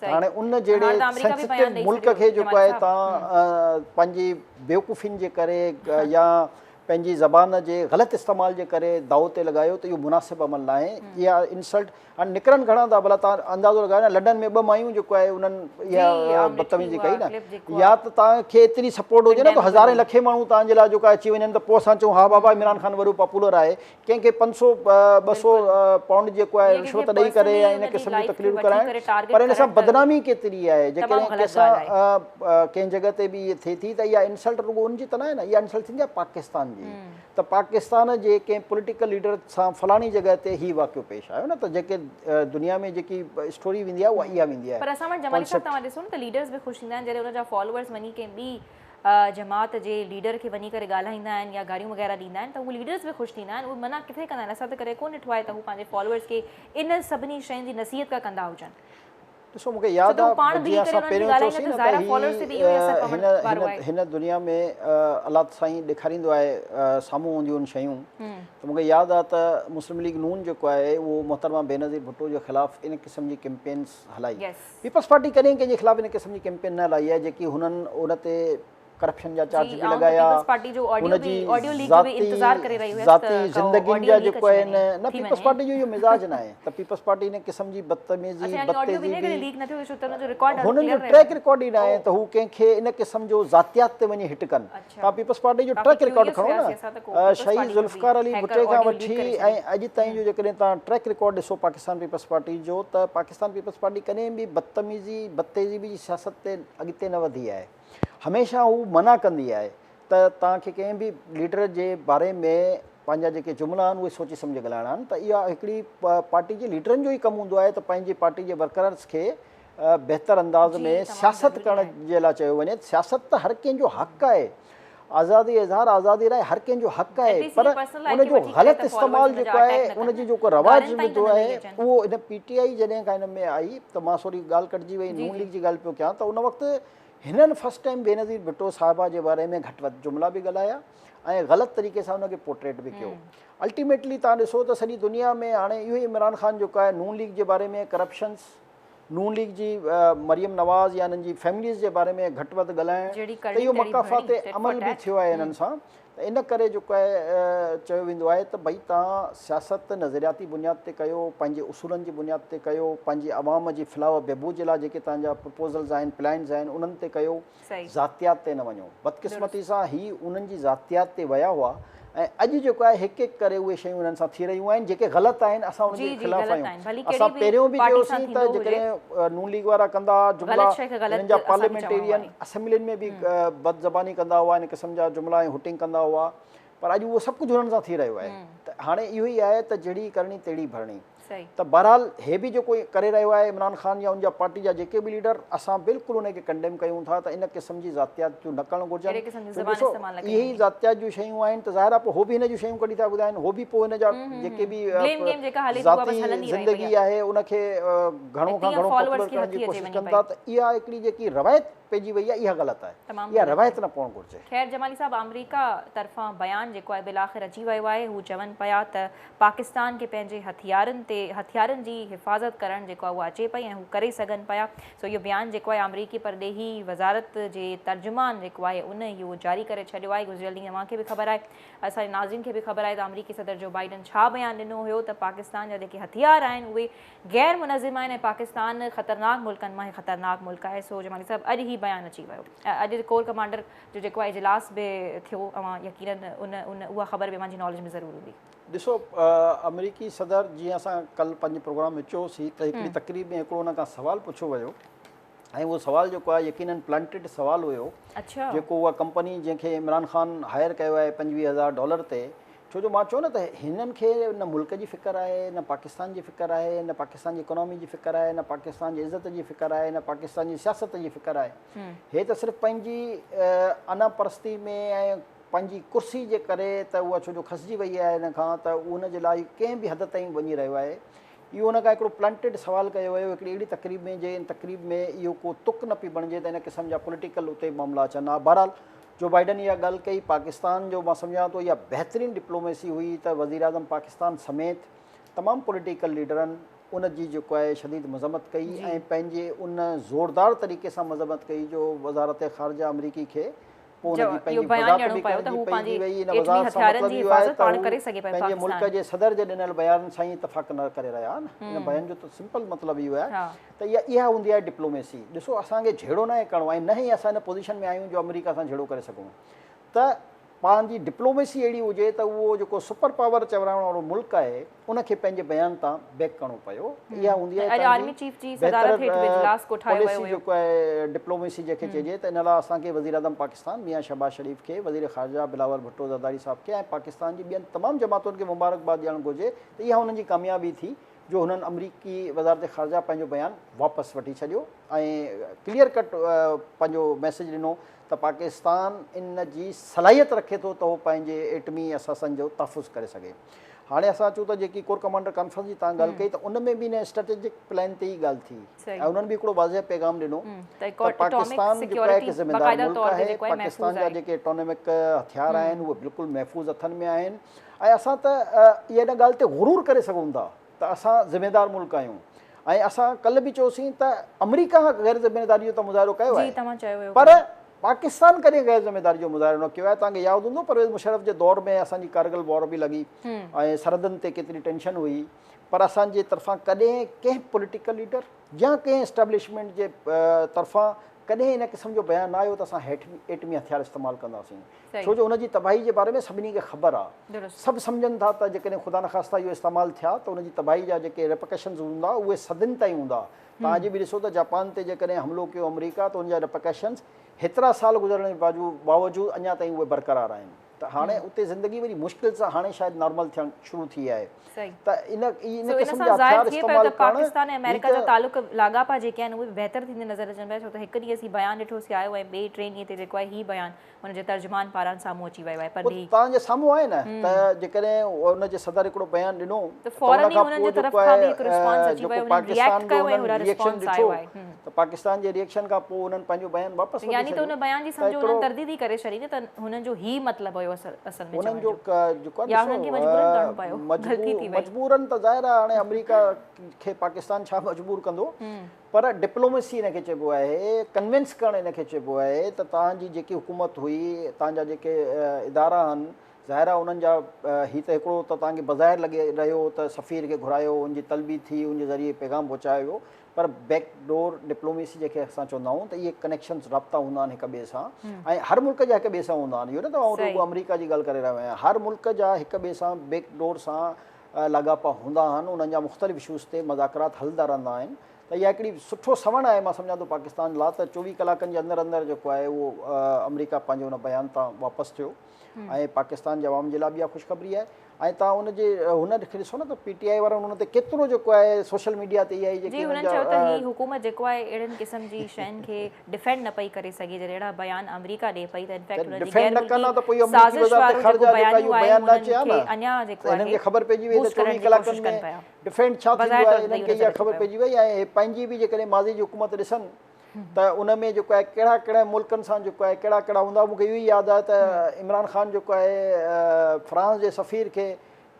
हाणे उन जहिड़े सेंसिटिव मुल्क खे जेको आहे तव्हां पंहिंजी बेवकूफ़ियुनि जे करे या पंहिंजी ज़बान जे ग़लति इस्तेमाल जे करे दाव ते लॻायो त इहो मुनासिबु अमल न आहे, इहा इंसल्ट। हाणे निकिरनि घणा था, भला तव्हां अंदाज़ो लॻायो न, लंडन में 2 मायूं जेको आहे उन्हनि इहा बदतमीज़ी कई न, या त तव्हांखे एतिरी सपोर्ट हुजे न त हज़ारे लखे माण्हू तव्हांजे लाइ जेको आहे अची वञनि, त पोइ असां चऊं हा बाबा इमरान ख़ान वॾो पॉपुलर आहे। कंहिंखे 500-200 पाउंड जेको आहे रिश्वत ॾेई करे या इन क़िस्म जी तकलीफ़ कराइण, पर इन सां बदनामी केतिरी आहे। जेकॾहिं कंहिंसां कंहिं जॻह ते बि इहा थिए थी त इहा इंसल्ट रुॻो उनजी त न आहे न, इहा इंसल्ट थींदी आहे पाकिस्तान जी। त पाकिस्तान जे कंहिं पॉलिटिकल लीडर सां फलाणी जॻह ते ही वाक़ियो पेश आयो न, त जेके दुनिया में जेकी स्टोरी वेंदी आहे उहा इहा वेंदी आहे। पर असां वटि जमाली साहब तव्हां ॾिसो न त लीडर्स बि ख़ुशि थींदा आहिनि जॾहिं उनजा फॉलोअर्स वञी कंहिं ॿी जमात जे लीडर खे वञी करे ॻाल्हाईंदा आहिनि या गाड़ियूं वग़ैरह ॾींदा आहिनि, त उहे लीडर्स बि ख़ुशि थींदा आहिनि। उहे मना किथे कंदा आहिनि, असां त करे कोन ॾिठो आहे त हू पंहिंजे फॉलोअर्स खे इन सभिनी शयुनि जी नसीहत का कंदा हुजनि। ॾिसो मूंखे यादि आहे जीअं असां पहिरियों चयोसीं न त हिन दुनिया में अलाह साईं ॾेखारींदो आहे साम्हूं हूंदियूं आहिनि शयूं। त मूंखे यादि आहे त मुस्लिम लीग नून जेको आहे उहो मोहतरमा बेनज़ीर भुट्टो जे ख़िलाफ़ु इन क़िस्म जी कैंपेन्स हलाई। पीपल्स पार्टी कॾहिं कंहिंजे ख़िलाफ़ु इन क़िस्म जी कैंपेन न हलाई आहे जेकी हुननि उन ते करप्शन जा चार्ज बि लॻाया, हुनजी ज़ाती ज़िंदगियुनि जा जेको आहे न पीपल्स पार्टी जो इहो मिज़ाज न आहे। त पीपल्स पार्टी इन क़िस्म जी बदतमीज़ी बदतेज़ी हुननि जो ट्रैक रिकॉर्ड ई न आहे त हू कंहिंखे इन क़िस्म जो ज़ातियात ते वञी हिट कनि। तव्हां पीपल्स पार्टी जो ट्रैक रिकॉर्ड खणो न, शहीद ज़ुल्फ़िकार अली भुट्टे खां वठी ऐं अॼु ताईं जो जेकॾहिं तव्हां ट्रैक रिकॉर्ड ॾिसो पाकिस्तान पीपल्स पार्टी जो, त पाकिस्तान पीपल्स पार्टी कॾहिं बि बदतमीज़ी बदतेज़ी जी सियासत ते अॻिते न वधी आहे। हमेशह हू मना कंदी आहे त तव्हांखे कंहिं बि लीडर जे बारे में पंहिंजा जेके जुमिला आहिनि उहे सोचे सम्झे ॻाल्हाइणा आहिनि। त इहा हिकिड़ी पार्टी जे लीडरनि जो ई कमु हूंदो आहे त पंहिंजी पार्टी जे वर्कर्स खे बहितर अंदाज़ में सियासत करण जे लाइ चयो वञे। सियासत त हर कंहिंजो हक़ु आहे, आज़ादी इज़हार आज़ादी लाइ हर कंहिंजो हक़ु आहे, पर उनजो ग़लति इस्तेमालु जेको आहे उनजी जेको रवाजु हूंदो आहे उहो इन PTI जॾहिं खां हिन में आई त मां थोरी ॻाल्हि कटिजी वई, नून लीग जी ॻाल्हि पियो कयां, त उन वक़्तु हिननि फस्ट टाइम बेनज़ीर भुट्टो साहिबा जे बारे में घटि वधि जुमिला बि ॻाल्हाया ऐं ग़लति तरीक़े सां हुनखे पोर्ट्रेट बि कयो। अल्टीमेटली तव्हां ॾिसो त सॼी दुनिया में हाणे इहो ई इमरान ख़ान जेको आहे नून लीग जे बारे में करप्शन्स, नून लीग जी मरियम नवाज़ या हिननि जी फैमिलीज़ जे बारे में घटि वधि ॻाल्हाइण, त इहो मकाफ़ा ते अमल बि थियो आहे हिननि सां। त इन करे जेको आहे चयो वेंदो आहे त भई तव्हां सियासत नज़रियाती बुनियाद ते कयो, पंहिंजे उसूलनि जी बुनियाद ते कयो, पंहिंजी आवाम जी फलाह बहबूद जे लाइ जेके तव्हांजा प्रपोज़ल्स आहिनि, प्लान्स आहिनि, उन्हनि ते कयो, ज़ातियात ते न वञो। बदकिस्मती सां ही उन्हनि जी ज़ातियात ते विया हुआ ऐं अॼु जेको आहे हिकु हिकु करे उहे शयूं उन्हनि सां थी रहियूं आहिनि जेके ग़लति आहिनि। असां उनजे ख़िलाफ़ आहियूं। असां पहिरियों बि चयोसीं त जेकॾहिं नून लीग वारा कंदा जुमिला, हिननि जा पार्लियामेंटेरियन असेंबलियुनि में बि बदज़बानी कंदा हुआ, इन क़िस्म जा जुमिला ऐं हुटिंग कंदा हुआ, पर अॼु उहो सभु कुझु हुननि सां थी रहियो आहे। त हाणे इहो ई आहे त जहिड़ी करणी तहिड़ी भरणी। त बहरहाल हे बि जेको करे रहियो आहे इमरान ख़ान या उनजा पार्टी जा जेके बि लीडर, असां बिल्कुलु उनखे कंडेम कयूं था त इन क़िस्म जी ज़ातियात जूं न करणु घुरिजनि। इहे ई ज़ातियात जूं शयूं आहिनि त ज़ाहिर आहे पोइ हो बि हिन जूं शयूं कढी था ॿुधाइनि, हो बि पोइ हिन जा जेके बि ज़ाती ज़िंदगी आहे उनखे घणो खां घणो पॉपुलर करण जी कोशिशि कनि था। त इहा हिकिड़ी जेकी रवायत पइजी वई आहे, इहा ग़लति आहे, तमामु इहा ग़लति रवायत न पवणु घुरिजे। ख़ैर जमाली साहब, अमरीका तरफ़ां बयान जेको आहे बिलाख़िर अची वियो आहे। हू चवनि पिया त पाकिस्तान खे पंहिंजे हथियारनि जी हिफ़ाज़त करणु जेको आहे उहा अचे पई ऐं हू करे सघनि पिया। सो इहो बयानु जेको आहे अमरीकी परॾेही वज़ारत जे तर्जुमान जेको आहे उन इहो जारी करे छॾियो आहे। गुज़िरियल ॾींहुं तव्हांखे बि ख़बर आहे, असांजे नाज़रीन खे बि ख़बर आहे त अमरीकी सदर जो बाइडन छा बयानु ॾिनो हुयो त पाकिस्तान जा जेके हथियार आहिनि उहे गैर मुनज़िम आहिनि ऐं पाकिस्तान ख़तरनाक मुल्कनि मां ख़तरनाक मुल्क आहे। सो जमाली साहब, अॼु ई बयानु अची वियो। अॼु कोर कमांडर जो जेको आहे इजलास बि थियो, तव्हां यकीनन उन उहा ख़बर बि मुंहिंजी नॉलेज में ज़रूरु हूंदी। ॾिसो, अमरीकी सदर जीअं असां कल्ह पंहिंजे प्रोग्राम में चयोसीं त हिकिड़ी तक़रीब में हिकिड़ो हुन खां सुवालु पुछियो वियो ऐं उहो सुवालु जेको आहे यकीनन प्लांटेड सुवालु हुयो। अच्छा, जेको उहा कंपनी जंहिंखे इमरान ख़ान हायर कयो आहे $25,000 ते, छो जो मां चयो न त हिननि खे न मुल्क जी फ़िक्र आहे, न पाकिस्तान जी फ़िक्र आहे, न पाकिस्तान जी इकोनॉमी जी फ़िक्र आहे, न पाकिस्तान जी इज़त जी फ़िक्र आहे, न पाकिस्तान जी सियासत जी फ़िक्र आहे। हे त सिर्फ़ु पंहिंजी अना परस्ती में ऐं पंहिंजी कुर्सी जे करे त उहा छो जो खसिजी वई आहे हिन खां, त उन जे लाइ कंहिं बि हद ताईं वञी रहियो आहे। इहो हुन खां हिकिड़ो प्लांटेड सुवालु कयो वियो हिकिड़ी अहिड़ी तक़रीब में, जंहिं तक़रीब में इहो को तुक न पई बणिजे त इन क़िस्म जा पॉलिटिकल उते मामला अचनि हा। बहरहाल जो बाइडन इहा ॻाल्हि कई, पाकिस्तान जो मां सम्झां थो इहा बहितरीनु डिप्लोमेसी हुई त वज़ीर आज़म पाकिस्तान समेत तमामु पॉलिटिकल लीडरनि उन जी जेको आहे शदीद मज़म्मत कई ऐं पंहिंजे उन ज़ोरदार तरीक़े सां मज़म्मत कई जो वज़ारत ख़ारिजा अमरीकी खे पंहिंजे मुल्क जे सदर जे ॾिनल बयान सां ई इतफ़ाक़ न करे रहिया आहिनि। हिन बयान जो त सिंपल मतिलबु इहो आहे त इहा हूंदी आहे डिप्लोमेसी। ॾिसो, असांखे झेड़ो न करिणो आहे, न ई असां हिन पोज़ीशन में आहियूं जो अमरीका सां झेड़ो करे सघूं, त पंहिंजी डिप्लोमेसी अहिड़ी हुजे त उहो जेको सुपर पावर चवण वारो मुल्क आहे उनखे पंहिंजे बयान तां बैक करणो पियो। इहा हूंदी आहे पॉलिसी जेको आहे डिप्लोमेसी जंहिंखे चइजे। त इन लाइ असांखे वज़ीर आज़म पाकिस्तान मियां शहबाज शरीफ़ खे, वज़ीर ख़ारिजा बिलावल भुट्टो ज़रदारी साहिब खे ऐं पाकिस्तान जी ॿियनि तमामु जमातुनि खे मुबारकबाद ॾियणु घुरिजे त इहा हुननि जी कामयाबी थी जो हुननि अमरीकी वज़ारत ख़ारिजा पंहिंजो बयानु वापसि वठी छॾियो ऐं क्लियर कट पंहिंजो मैसेज ॾिनो त पाकिस्तान इन जी सलाहियत रखे थो त उहो पंहिंजे एटमी असासनि जो तहफ़ुज़ करे सघे। हाणे असां अचूं त जेकी कोर कमांडर कॉन्फ्रेंस जी तव्हां ॻाल्हि कई त उन में बि हिन स्ट्रेटेजिक प्लान ते ई ॻाल्हि थी ऐं उन्हनि बि हिकिड़ो वाज़िह पैगाम ॾिनो त पाकिस्तान जेको आहे हिकु ज़िमेदार मुल्क आहे, पाकिस्तान जा जेके एटॉनमिक हथियार आहिनि उहे बिल्कुलु महफ़ूज़ हथनि में आहिनि ऐं असां त इहा इन ॻाल्हि ते गुरूर करे सघूं था त असां ज़िमेदार मुल्क आहियूं। ऐं असां कल्ह बि चयोसीं त अमरीका गैर ज़िमेदारी जो त मुज़ाहिरो कयो आहे, पर पाकिस्तान कॾहिं गैर ज़िमेदारी जो मुज़ाहिरो न कयो आहे। तव्हांखे यादि हूंदो परवेज़ मुशर्रफ जे दौर में असांजी कारगिल वॉर बि लॻी ऐं सरहदनि ते केतिरी टेंशन हुई, पर असांजे तरफ़ां कॾहिं कंहिं पॉलिटिकल लीडर या कंहिं एस्टेब्लिशमेंट जे तरफ़ां कॾहिं इन क़िस्म जो बयानु न आयो त असां एटमी हथियार इस्तेमालु कंदासीं, छो जो उनजी तबाही जे बारे में सभिनी खे ख़बर आहे। सभु सम्झनि था त जेकॾहिं ख़ुदा न ख़ास्ता इहो इस्तेमालु थिया त उनजी तबाही जा जेके रेपकशन्स हूंदा उहे सदियुनि ताईं हूंदा। तव्हां अॼु बि ॾिसो त जापान ते जेकॾहिं हमिलो कयो अमरीका त उनजा रेपकशन्स हेतिरा साल गुज़रण जे बावजूदु अञा ताईं उहे बरक़रार आहिनि। त हाणे उते ज़िंदगी वरी मुश्किल सां हाणे शायदि नॉर्मल थियणु शुरू थी आहे। त इन क़िस्म जा हथियार इस्तेमालु पाकिस्तान ऐं अमेरिका जा तालुक लाॻापा जेके आहिनि उहे बहितर थींदे नज़र अचनि पिया, छो त हिकु ॾींहुं असीं बयानु ॾिठोसीं आयो ऐं ॿिए टे ॾींहं ते जेको आहे हीउ बयानु हुनजे तर्जुमान पारां साम्हूं अची वियो आहे। पर तव्हांजे साम्हूं आहे न त जेकॾहिं हुनजे सदर हिकिड़ो बयानु ॾिनो त फौरन ई हुननि जे तरफ़ खां बि हिकु रिस्पॉन्स अची वियो, हुननि रिएक्ट कयो ऐं हुनजो रिस्पॉन्स आयो आहे। त पाकिस्तान जे रिएक्शन खां पोइ हुननि पंहिंजो बयानु वापसि यानी त हुन बयान जी सम्झो हुननि तरदीदी करे छॾी न त हुननि जो ही मतिलबु हुयो असल में हुननि जो मजबूरन त ज़ाहिर आहे हाणे अमरीका खे पाकिस्तान छा मजबूर कंदो, पर डिप्लोमेसी हिनखे चइबो आहे, कन्विंस करणु हिनखे चइबो आहे त तव्हांजी जेकी हुकूमत हुई, तव्हांजा जेके इदारा आहिनि, ज़ाहिर आहे उन्हनि जा हीअ त हिकिड़ो त तव्हांखे बज़ाहिर लॻे रहियो त सफ़ीर खे घुरायो, उनजी तलबी थी, उनजे ज़रिए पैगाम पहुचायो वियो, पर बैकडोर डिप्लोमेसी जेके असां चवंदा आहियूं त इहे कनेक्शन्स राब्ता हूंदा आहिनि हिक ॿिए सां ऐं हर मुल्क जा हिक ॿिए सां हूंदा आहिनि। इहो न तव्हां अमरीका जी ॻाल्हि करे रहिया आहियां, हर मुल्क जा हिक ॿिए सां बैकडोर सां लाॻापा हूंदा आहिनि, उन्हनि जा मुख़्तलिफ़ इशूज़ ते मज़ाकरात हलंदा रहंदा आहिनि। त इहा हिकिड़ी सुठो सवण आहे मां सम्झां थो पाकिस्तान लाइ त 24 कलाकनि जे अंदरि अंदरि जेको आहे उहो अमरीका पंहिंजे हुन बयान तां वापसि थियो ऐं पाकिस्तान जे अवाम जे लाइ बि इहा ख़ुशख़बरी आहे। ऐं तव्हां हुनजे हुनखे ॾिसो न त PTI वारनि हुन ते केतिरो जेको आहे सोशल मीडिया ते इहा जेकी हुकूमत जेको आहे अहिड़नि क़िस्म जी शयुनि खे डिफेंड न पई करे सघे, जॾहिं अहिड़ा बयान अमरीका ॾे पई त इनफैक्ट ख़बर पइजी वई त 24 कलाकनि में डिफेंड छा थींदो आहे, हिननि खे इहा ख़बर पइजी वई। ऐं पंहिंजी बि जेकॾहिं माज़ी जी हुकूमत ॾिसनि त उन में जेको आहे कहिड़ा कहिड़ा मुल्कनि सां जेको आहे कहिड़ा कहिड़ा हूंदा मूंखे इहो ई यादि आहे त इमरान ख़ान जेको आहे फ्रांस जे सफ़ीर खे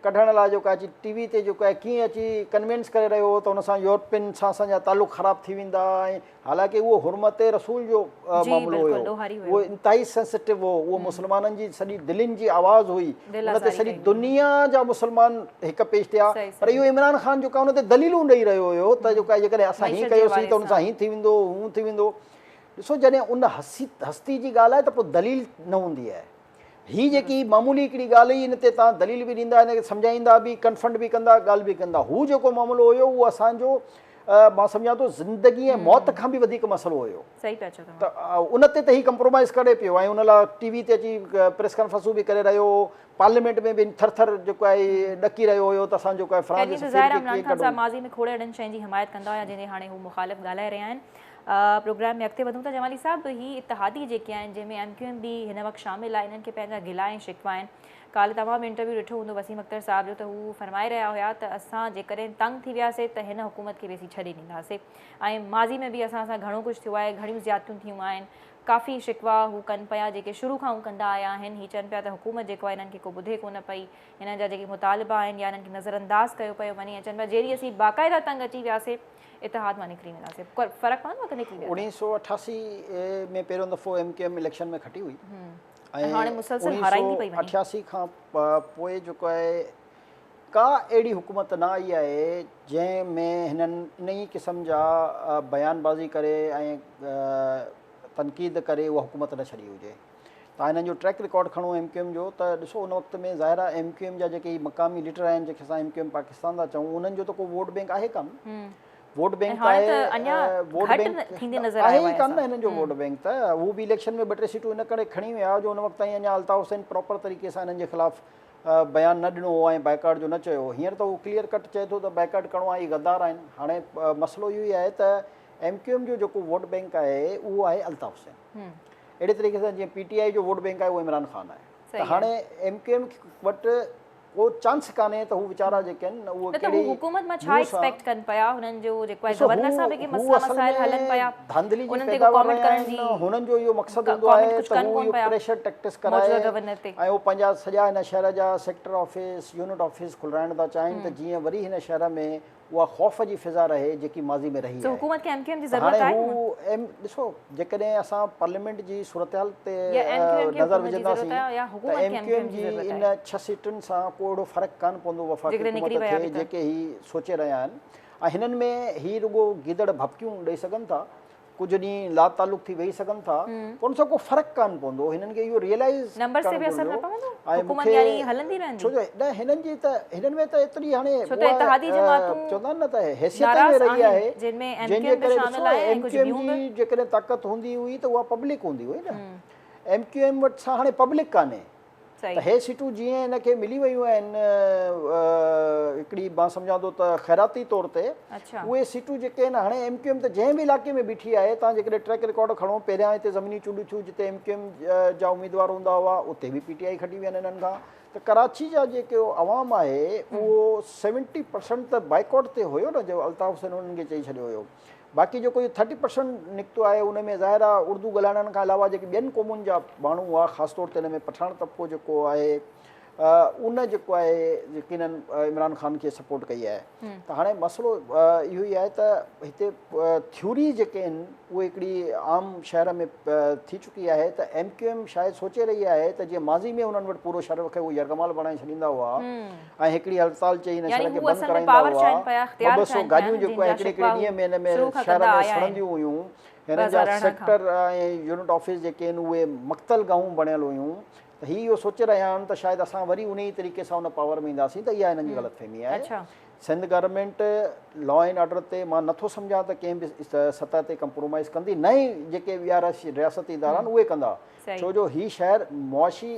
कढण लाइ जेको आहे अची टीवी ते जेको आहे कीअं अची कन्विंस करे रहियो हो त हुन सां यूरोपियन सां असांजा तालुक ख़राब थी वेंदा ऐं हालांकि उहो हुरमत रसूल जो मामिलो हुयो उहो इंतिहाई सेंसिटिव हो उहो मुस्लमाननि जी सॼी दिलनि जी आवाज़ हुई उन ते सॼी दुनिया जा मुस्लमान हिकु पेश थिया पर इहो इमरान ख़ान जेको आहे उन ते दलीलूं ॾेई रहियो हुयो त जेको आहे जेकॾहिं असां हीअं कयोसीं त हुन सां हीअं थी वेंदो हूअं थी वेंदो ॾिसो जॾहिं उन हस्ती जी ॻाल्हि आहे त पोइ दलील न हूंदी आहे ही जेकी मामूली हिकिड़ी ॻाल्हि हुई इन ते तव्हां दलील बि ॾींदा हिनखे सम्झाईंदा बि कन्फर्ट बि कंदा ॻाल्हि बि कंदा हू जेको मामिलो हुयो उहो असांजो मां सम्झां थो ज़िंदगी ऐं मौत खां बि वधीक मसइलो हुयो त उन ते त ही कंप्रोमाइज़ करे पियो ऐं उन लाइ टीवी ते अची प्रेस कॉन्फ्रेंसूं बि करे रहियो पार्लियामेंट में बि थर थर जेको आहे ॾकी रहियो हुयो त असां जेको आहे फ्रांस माज़ी में खोड़ अहिड़नि शयुनि जी हिमायत कंदा हुआ जंहिंजे हाणे हू मुखालिफ़ ॻाल्हाए रहिया आहिनि प्रोग्राम में अॻिते वधूं था जमाली साहब ही इतिहादी जेके आहिनि जंहिंमें MQM बि हिन वक़्तु शामिल आहे इन्हनि खे पंहिंजा गिला ऐं शिकवा आहिनि काल्ह तमामु इंटरव्यू ॾिठो हूंदो वसीम अख्तर साहब जो त हू फरमाए रहिया हुया त असां जेकॾहिं तंग थी वियासीं त हिन हुकूमत खे वेसी छॾे ॾींदासीं ऐं माज़ी में बि असां सां घणो कुझु थियो आहे घणियूं ज़्यादतियूं थियूं आहिनि काफ़ी शिकवा हू कनि पिया जेके शुरू खां हू कंदा आया आहिनि हीअ चवनि पिया त हुकूमत जेको आहे हिननि खे को ॿुधे कोन पई हिननि जा जेके मुतालिबा आहिनि या हिननि खे नज़रअंदाज़ कयो पियो वञे ऐं चवनि पिया जहिड़ी असीं बाक़ाइदा तंग अची वियासीं इतिहाद मां निकिरी वेंदासीं फ़र्क़ु पवंदो आहे निकिरी 1988 में पहिरियों दफ़ो MQM इलेक्शन में खटी हुई ऐं हाणे मुसलसल हाराईंदी पई 1988 खां पोइ जेको आहे का अहिड़ी हुकूमत न आई आहे जंहिंमें हिननि इन ई क़िस्म जा बयानबाज़ी करे ऐं तनक़ीद करे उहा हुकूमत न छॾी हुजे तव्हां हिननि जो ट्रैक रिकॉर्ड खणो MQM जो त ॾिसो उन वक़्त में ज़ाहिर आहे MQM जा जेके मक़ामी लीडर आहिनि जंहिंखे असां MQM पाकिस्तान था चऊं उन्हनि जो त को वोट बैंक आहे कान वोट बैंक आहे वोट बैंक आहे ई कान न हिननि जो वोट बैंक त हू बि इलेक्शन में 2-3 सीटूं इन करे खणी विया जो उन वक़्तु ताईं अञा अल्ताफ़ हुसैन प्रॉपर तरीक़े सां हिननि जे ख़िलाफ़ु बयानु न ॾिनो ऐं बाइकाट जो न चयो हींअर त हू क्लियर कट चए थो त बाइकाट करिणो आहे इहे गद्दार आहिनि हाणे मसइलो इहो ई आहे त MQM जो जेको वोट बैंक आहे उहो आहे अल्ताफ़ हुसैन अहिड़े तरीक़े सां जीअं PTI जो वोट बैंक आहे उहो इमरान ख़ान आहे त हाणे MQM वटि को चांस कान्हे त हू वीचारा जेके आहिनि उहे कहिड़ी हुकूमत मां छा एक्सपेक्ट कनि पिया हुननि जो जेको आहे गवर्नर साहब के मसला मसाइल हलनि पिया धांधली जी पैदावार आहिनि हुननि जो इहो मक़सदु हूंदो आहे त हू इहो प्रेशर टैक्टिस कराए ऐं उहो पंहिंजा सॼा हिन शहर जा सेक्टर ऑफिस यूनिट ऑफिस खुलाइण था चाहिनि त जीअं वरी हिन शहर में उहा ख़ौफ़ जी फिज़ा रहे जेकी माज़ी में रही आहे हाणे हू ॾिसो जेकॾहिं असां पार्लियामेंट जी सूरत हाल ते नज़र विझंदासीं त MQM जी इन 6 सीटुनि सां को अहिड़ो फ़र्क़ु कान पवंदो वफ़ाक़ी हुकूमत खे जेके ही सोचे रहिया आहिनि ऐं हिननि में ही रुगो गीदड़ भपकियूं ॾेई सघनि था कुझु ॾींहं ला तालुक थी वेही सघनि था पर उन सां को फ़र्क़ु कान पवंदो हिननि खे इहो रियलाइज़ छो जो न हिननि जी त हिननि में त एतिरी हाणे चवंदा आहिनि न त हैसियत में रही आहे जंहिंजे करे MQM जी जेकॾहिं ताक़त हूंदी हुई त उहा पब्लिक हूंदी हुई न MQM वटि सां हाणे पब्लिक कान्हे त हे सीटूं जीअं हिनखे मिली वियूं आहिनि हिकिड़ी मां सम्झां थो त ख़ैराती तौर ते उहे सीटूं जेके आहिनि हाणे MQM त जंहिं बि इलाइक़े में बीठी आहे तव्हां जेकॾहिं ट्रैक रिकॉर्ड खणो पहिरियां हिते ज़मीनी चूंडूं थियूं जिते MQM जा उम्मीदवार हूंदा हुआ उते बि PTI खटी विया आहिनि हिननि खां त कराची जा जेके अवाम आहे उहो 70% त बाइकॉट ते हुयो न जो अल्ताफ़ हुसैन उन्हनि खे चई छॾियो हुयो बाक़ी जेको इहो 30% निकितो आहे उन में ज़ाहिर आहे उर्दू ॻाल्हाइण खां अलावा जेके ॿियनि क़ौमुनि जा माण्हू हुआ ख़ासि तौर ते हिन में पठान तबिको जेको आहे उन जेको आहे जेके हिननि इमरान ख़ान खे सपोर्ट कई आहे त हाणे मसइलो इहो ई आहे त हिते थ्योरी जेके आहिनि उहे हिकिड़ी आम शहर में थी चुकी आहे त MQM शायदि सोचे रही आहे त जीअं माज़ी में उन्हनि वटि पूरो शहर खे उहे यरगमाल बणाए छॾींदा हुआ ऐं हिकिड़ी हड़ताल चई हिन शहर खे बंदि कराईंदा हुआ 200 गाॾियूं जेको आहे हिकिड़े हिकिड़े ॾींहं में हिन में शहर में सड़ंदियूं हुयूं हिन जा सेक्टर ऐं यूनिट ऑफिस जेके आहिनि उहे मक़तल गाहूं बणियल हुयूं त हीअ इहो सोचे रहिया आहिनि त शायदि असां वरी उन ई तरीक़े सां उन पावर में ईंदासीं त इहा हिननि जी ग़लतफ़हमी आहे Sindh government law and order ते मां नथो सम्झां त कंहिं बि सतह ते कंप्रोमाइज़ कंदी न ई जेके ॿिया रियासती इदारा आहिनि उहे कंदा छो जो हीउ शहर मुआशी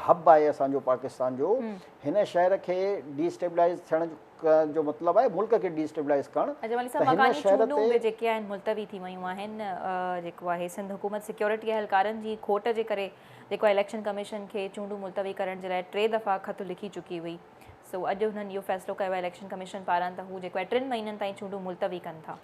हब आहे असांजो पाकिस्तान जो हिन शहर खे डिस्टेबलाइज़ थियण जो मतिलबु आहे मुल्क खे डिस्टेबलाइज़ करणु जेके आहिनि मुलतवी थी वियूं आहिनि जेको आहे सिंध हुकूमत सिक्योरिटी अहलकारनि जी खोट जे करे जेको इलेक्शन कमीशन खे चूंडूं मुलतवी करण जे लाइ 3 दफ़ा ख़त लिखी चुकी हुई सो अॼु हुननि इहो फ़ैसिलो कयो आहे इलेक्शन कमीशन पारां त हू जेको आहे 3 महीननि ताईं चूंडूं मुलतवी कनि था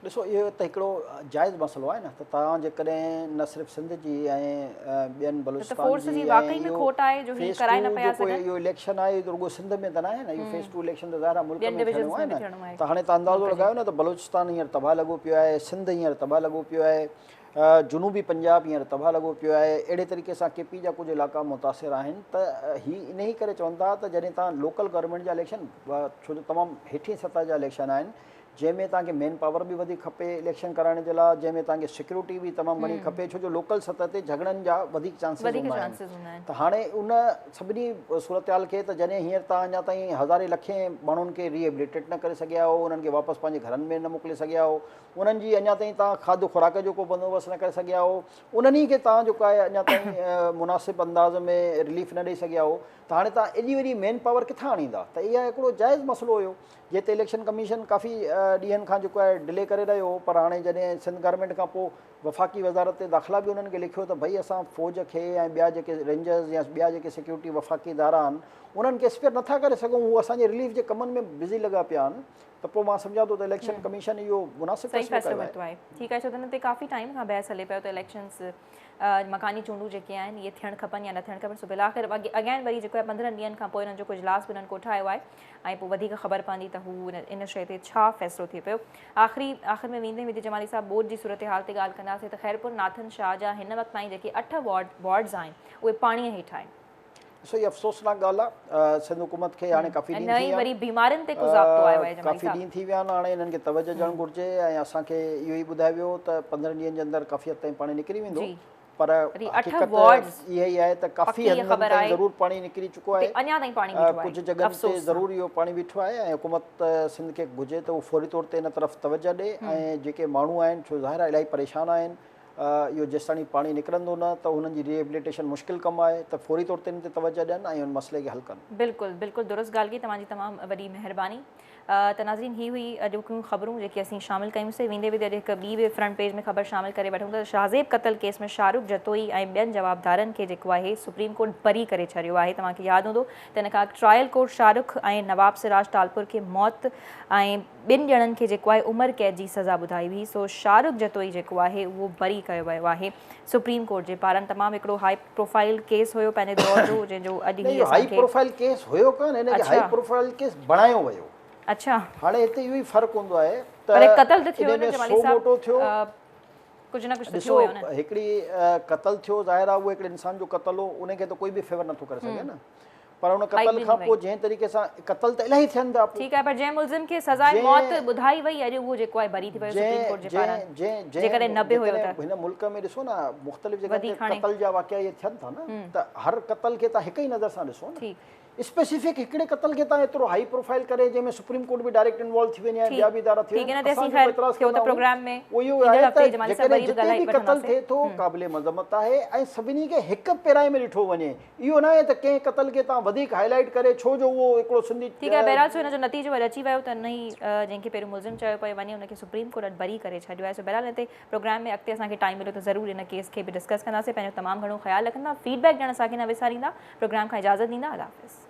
ॾिसो इहो त हिकिड़ो जाइज़ मसइलो आहे न, त तव्हां जेकॾहिं न सिर्फ़ु सिंध जी ऐं ॿियनि बलूचिस्तान फोर्स जी वाकई में खोट आहे जो ही कराए न पिया सघनि। इहो इलेक्शन आहे इहो रुॻो सिंध में त न आहे न, इहो फेज़ 2 इलेक्शन त ज़ाहिर मुल्क ॿियनि में थियणो डिविजन्स आहे में न। थियणो आहे। त हाणे तव्हां अंदाज़ो लॻायो न त बलूचिस्तान हींअर तबाह लॻो पियो आहे, सिंध हींअर तबाह लॻो पियो आहे, जुनूबी पंजाब हींअर तबाह लॻो पियो आहे। अहिड़े तरीक़े सां केपी जा कुझु इलाइक़ा मुतासिर आहिनि, त ही इन ई करे चवनि था त जॾहिं तव्हां लोकल गवर्नमेंट जा इलेक्शन, छो जो तमामु हेठि सतह जा इलेक्शन आहिनि, जंहिंमें तव्हांखे मेन पावर बि वधीक खपे इलेक्शन कराइण जे लाइ, जंहिंमें तव्हांखे सिक्योरिटी बि तमामु घणी खपे, छो जो लोकल सतह ते झगड़नि जा वधीक चांसिस हूंदा आहिनि। त हाणे उन सभिनी सूरत हाल खे त जॾहिं हींअर तव्हां अञा ताईं हज़ारे लखे माण्हुनि खे रिहेबिलिटेट न करे सघिया हो, उन्हनि खे वापसि पंहिंजे घरनि में न मोकिले सघिया हो, उन्हनि जी अञा ताईं तव्हां खाधो खुराक जो को बंदोबस्तु न करे सघिया हो, उन्हनि खे तव्हां जेको आहे अञा ताईं मुनासिबु अंदाज़ में रिलीफ न ॾेई सघिया हो, त हाणे तव्हां एॾी वॾी मेन पावर किथां आणींदा? त इहा हिकिड़ो जाइज़ मसइलो हुयो, जिते इलेक्शन कमीशन काफ़ी ॾींहंनि खां जेको आहे डिले करे रहियो हो, पर हाणे जॾहिं सिंध गवर्नमेंट खां पोइ वफ़ाक़ी वज़ारत दाख़िला बि उन्हनि खे लिखियो त भई असां फ़ौज खे ऐं ॿिया जेके रेंजर्स या ॿिया जेके सिक्योरिटी वफ़ाक़ी इदारा आहिनि उन्हनि खे स्पेयर नथा करे सघूं, उहे असांजे रिलीफ जे कमनि में बिज़ी लॻा पिया आहिनि, त पोइ मां सम्झां थो त इलेक्शन कमीशन इहो मुनासिबु फ़ैसिलो वरितो आहे। ठीकु आहे, छो त हिन ते काफ़ी टाइम खां बहस हले पियो त इलेक्शन्स मकानी चूंडूं जेके आहिनि इहे थियणु खपनि या न थियणु खपनि। सो बिलाख़िर अगेन वरी जेको आहे 15 ॾींहंनि खां पोइ हिननि जो कुझु इजलास बि उन्हनि कोठायो आहे ऐं पोइ वधीक ख़बर पवंदी त हू इन शइ ते छा फ़ैसिलो थिए पियो। आख़िर में वेंदे वेंदे जमाली साहब बोर्ड जी सूरत हाल ते ॻाल्हि कंदासीं त ख़ैरपुर नाथन शाह जा हिन वक़्तु ताईं जेके 8 वार्ड्स आहिनि उहे पाणीअ हेठि आहिनि। ॾिसो इहा अफ़सोसनाक ॻाल्हि आहे, सिंध हुकूमत खे हाणे काफ़ी ॾींहं थी विया आहिनि, हाणे हिननि खे तवजो ॾियणु घुरिजे ऐं असांखे इहो ई ॿुधायो वियो त 15 ॾींहंनि जे अंदरि काफ़ी हद ताईं पाणी निकिरी वेंदो, पर हक़ीक़त इहा ई आहे त काफ़ी हद ताईं ज़रूरु पाणी निकिरी चुको आहे, कुझु जॻहियुनि ते ज़रूरु इहो पाणी बीठो आहे ऐं हुकूमत सिंध खे घुरिजे त उहो फौरी तौर ते इन तरफ़ तवजो ॾिए ऐं जेके माण्हू आहिनि छो ज़ाहिर आहे इलाही परेशान आहिनि, इहो जेसिताईं पाणी निकिरंदो न त हुननि जी रिहेबिलिटेशन मुश्किल कमु आहे, त फौरी तौर ते इन ते तवजो ॾियनि ऐं हुन मसइले खे हल कनि। बिल्कुलु बिल्कुलु दुरुस्त ॻाल्हि की तव्हांजी तमामु वॾी महिरबानी। त नाज़रीन ही हुई अॼोकियूं ख़बरूं जेके असीं शामिलु कयूंसीं। वेंदे वेंदे अॼु हिकु ॿी बि फ्रंट पेज में ख़बर शामिलु करे वठूं त शाहज़ेब क़तल केस में शाहरुख जतोई ऐं ॿियनि जवाबदारनि खे जेको आहे सुप्रीम कोर्ट बरी करे छॾियो आहे। तव्हांखे यादि हूंदो त हिन खां ट्रायल कोर्ट शाहरुख ऐं नवाब सिराज टालपुर खे मौत ऐं ॿिनि ॼणनि खे जेको आहे उमिरि कैद जी सज़ा ॿुधाई हुई। सो शाहरुख जतोई जेको आहे उहो बरी कयो वियो आहे सुप्रीम कोर्ट जे पारां। तमामु हिकिड़ो हाई प्रोफाइल केस हुयो पंहिंजे दौर जो, जंहिंजो अॼु हाई प्रोफाइल केस हुयो कान, हिनखे हाई प्रोफाइल केस बणायो वियो। अच्छा, हाणे हिते इहो ई फ़र्क़ु हूंदो आहे त क़तल त थियो न जमाली साहब, कुझु न कुझु थियो हुयो न। हिकिड़ी क़तल थियो, ज़ाहिर आहे उहो हिकिड़े इंसान जो क़तल हो, उनखे त कोई बि फेवर नथो करे सघे न, पर उन क़तल खां पोइ जंहिं तरीक़े सां क़तल त इलाही थियनि था। ठीकु आहे, पर जंहिं मुल्ज़िम खे सज़ाए मौत ॿुधाई वई अॼु उहो जेको आहे बरी थी वियो सुप्रीम कोर्ट जे पारां। जेकॾहिं 90 हुयो त हिन मुल्क में ॾिसो न मुख़्तलिफ़ जॻह ते क़तल जा वाक़िया इहे थियनि था न, त हर क़तल खे तव्हां हिक ई नज़र सां ॾिसो न। स्पेसिफिक हिकिड़े क़तल खे तव्हां एतिरो हाई प्रोफाइल करे जंहिंमें सुप्रीम कोर्ट बि डायरेक्ट इन्वॉल्व थी वञे, ॿिया बि इदारा थी वञे, क़तल थिए थो क़ाबिले मज़म्मत आहे ऐं सभिनी खे हिकु पेराए में ॾिठो वञे। इहो न आहे त कंहिं क़तल खे तव्हां वधीक हाईलाइट करे, छो जो उहो हिकिड़ो सिंधी। ठीकु आहे, बहरहाल हिन जो नतीजो वरी अची वियो त नई जंहिंखे पहिरियों मुल्ज़िम चयो पियो वञे उनखे सुप्रीम कोर्ट बरी करे छॾियो आहे। सो बहरहाल हिते प्रोग्राम में अॻिते असांखे टाइम मिलियो त ज़रूरु हिन केस खे बि डिस्कस कंदासीं। पंहिंजो तमामु घणो ख़्यालु रखंदा, फीडबैक ॾियणु असांखे न विसारींदा। प्रोग्राम खां इजाज़त ॾींदा, अल्लाह हाफ़िज़।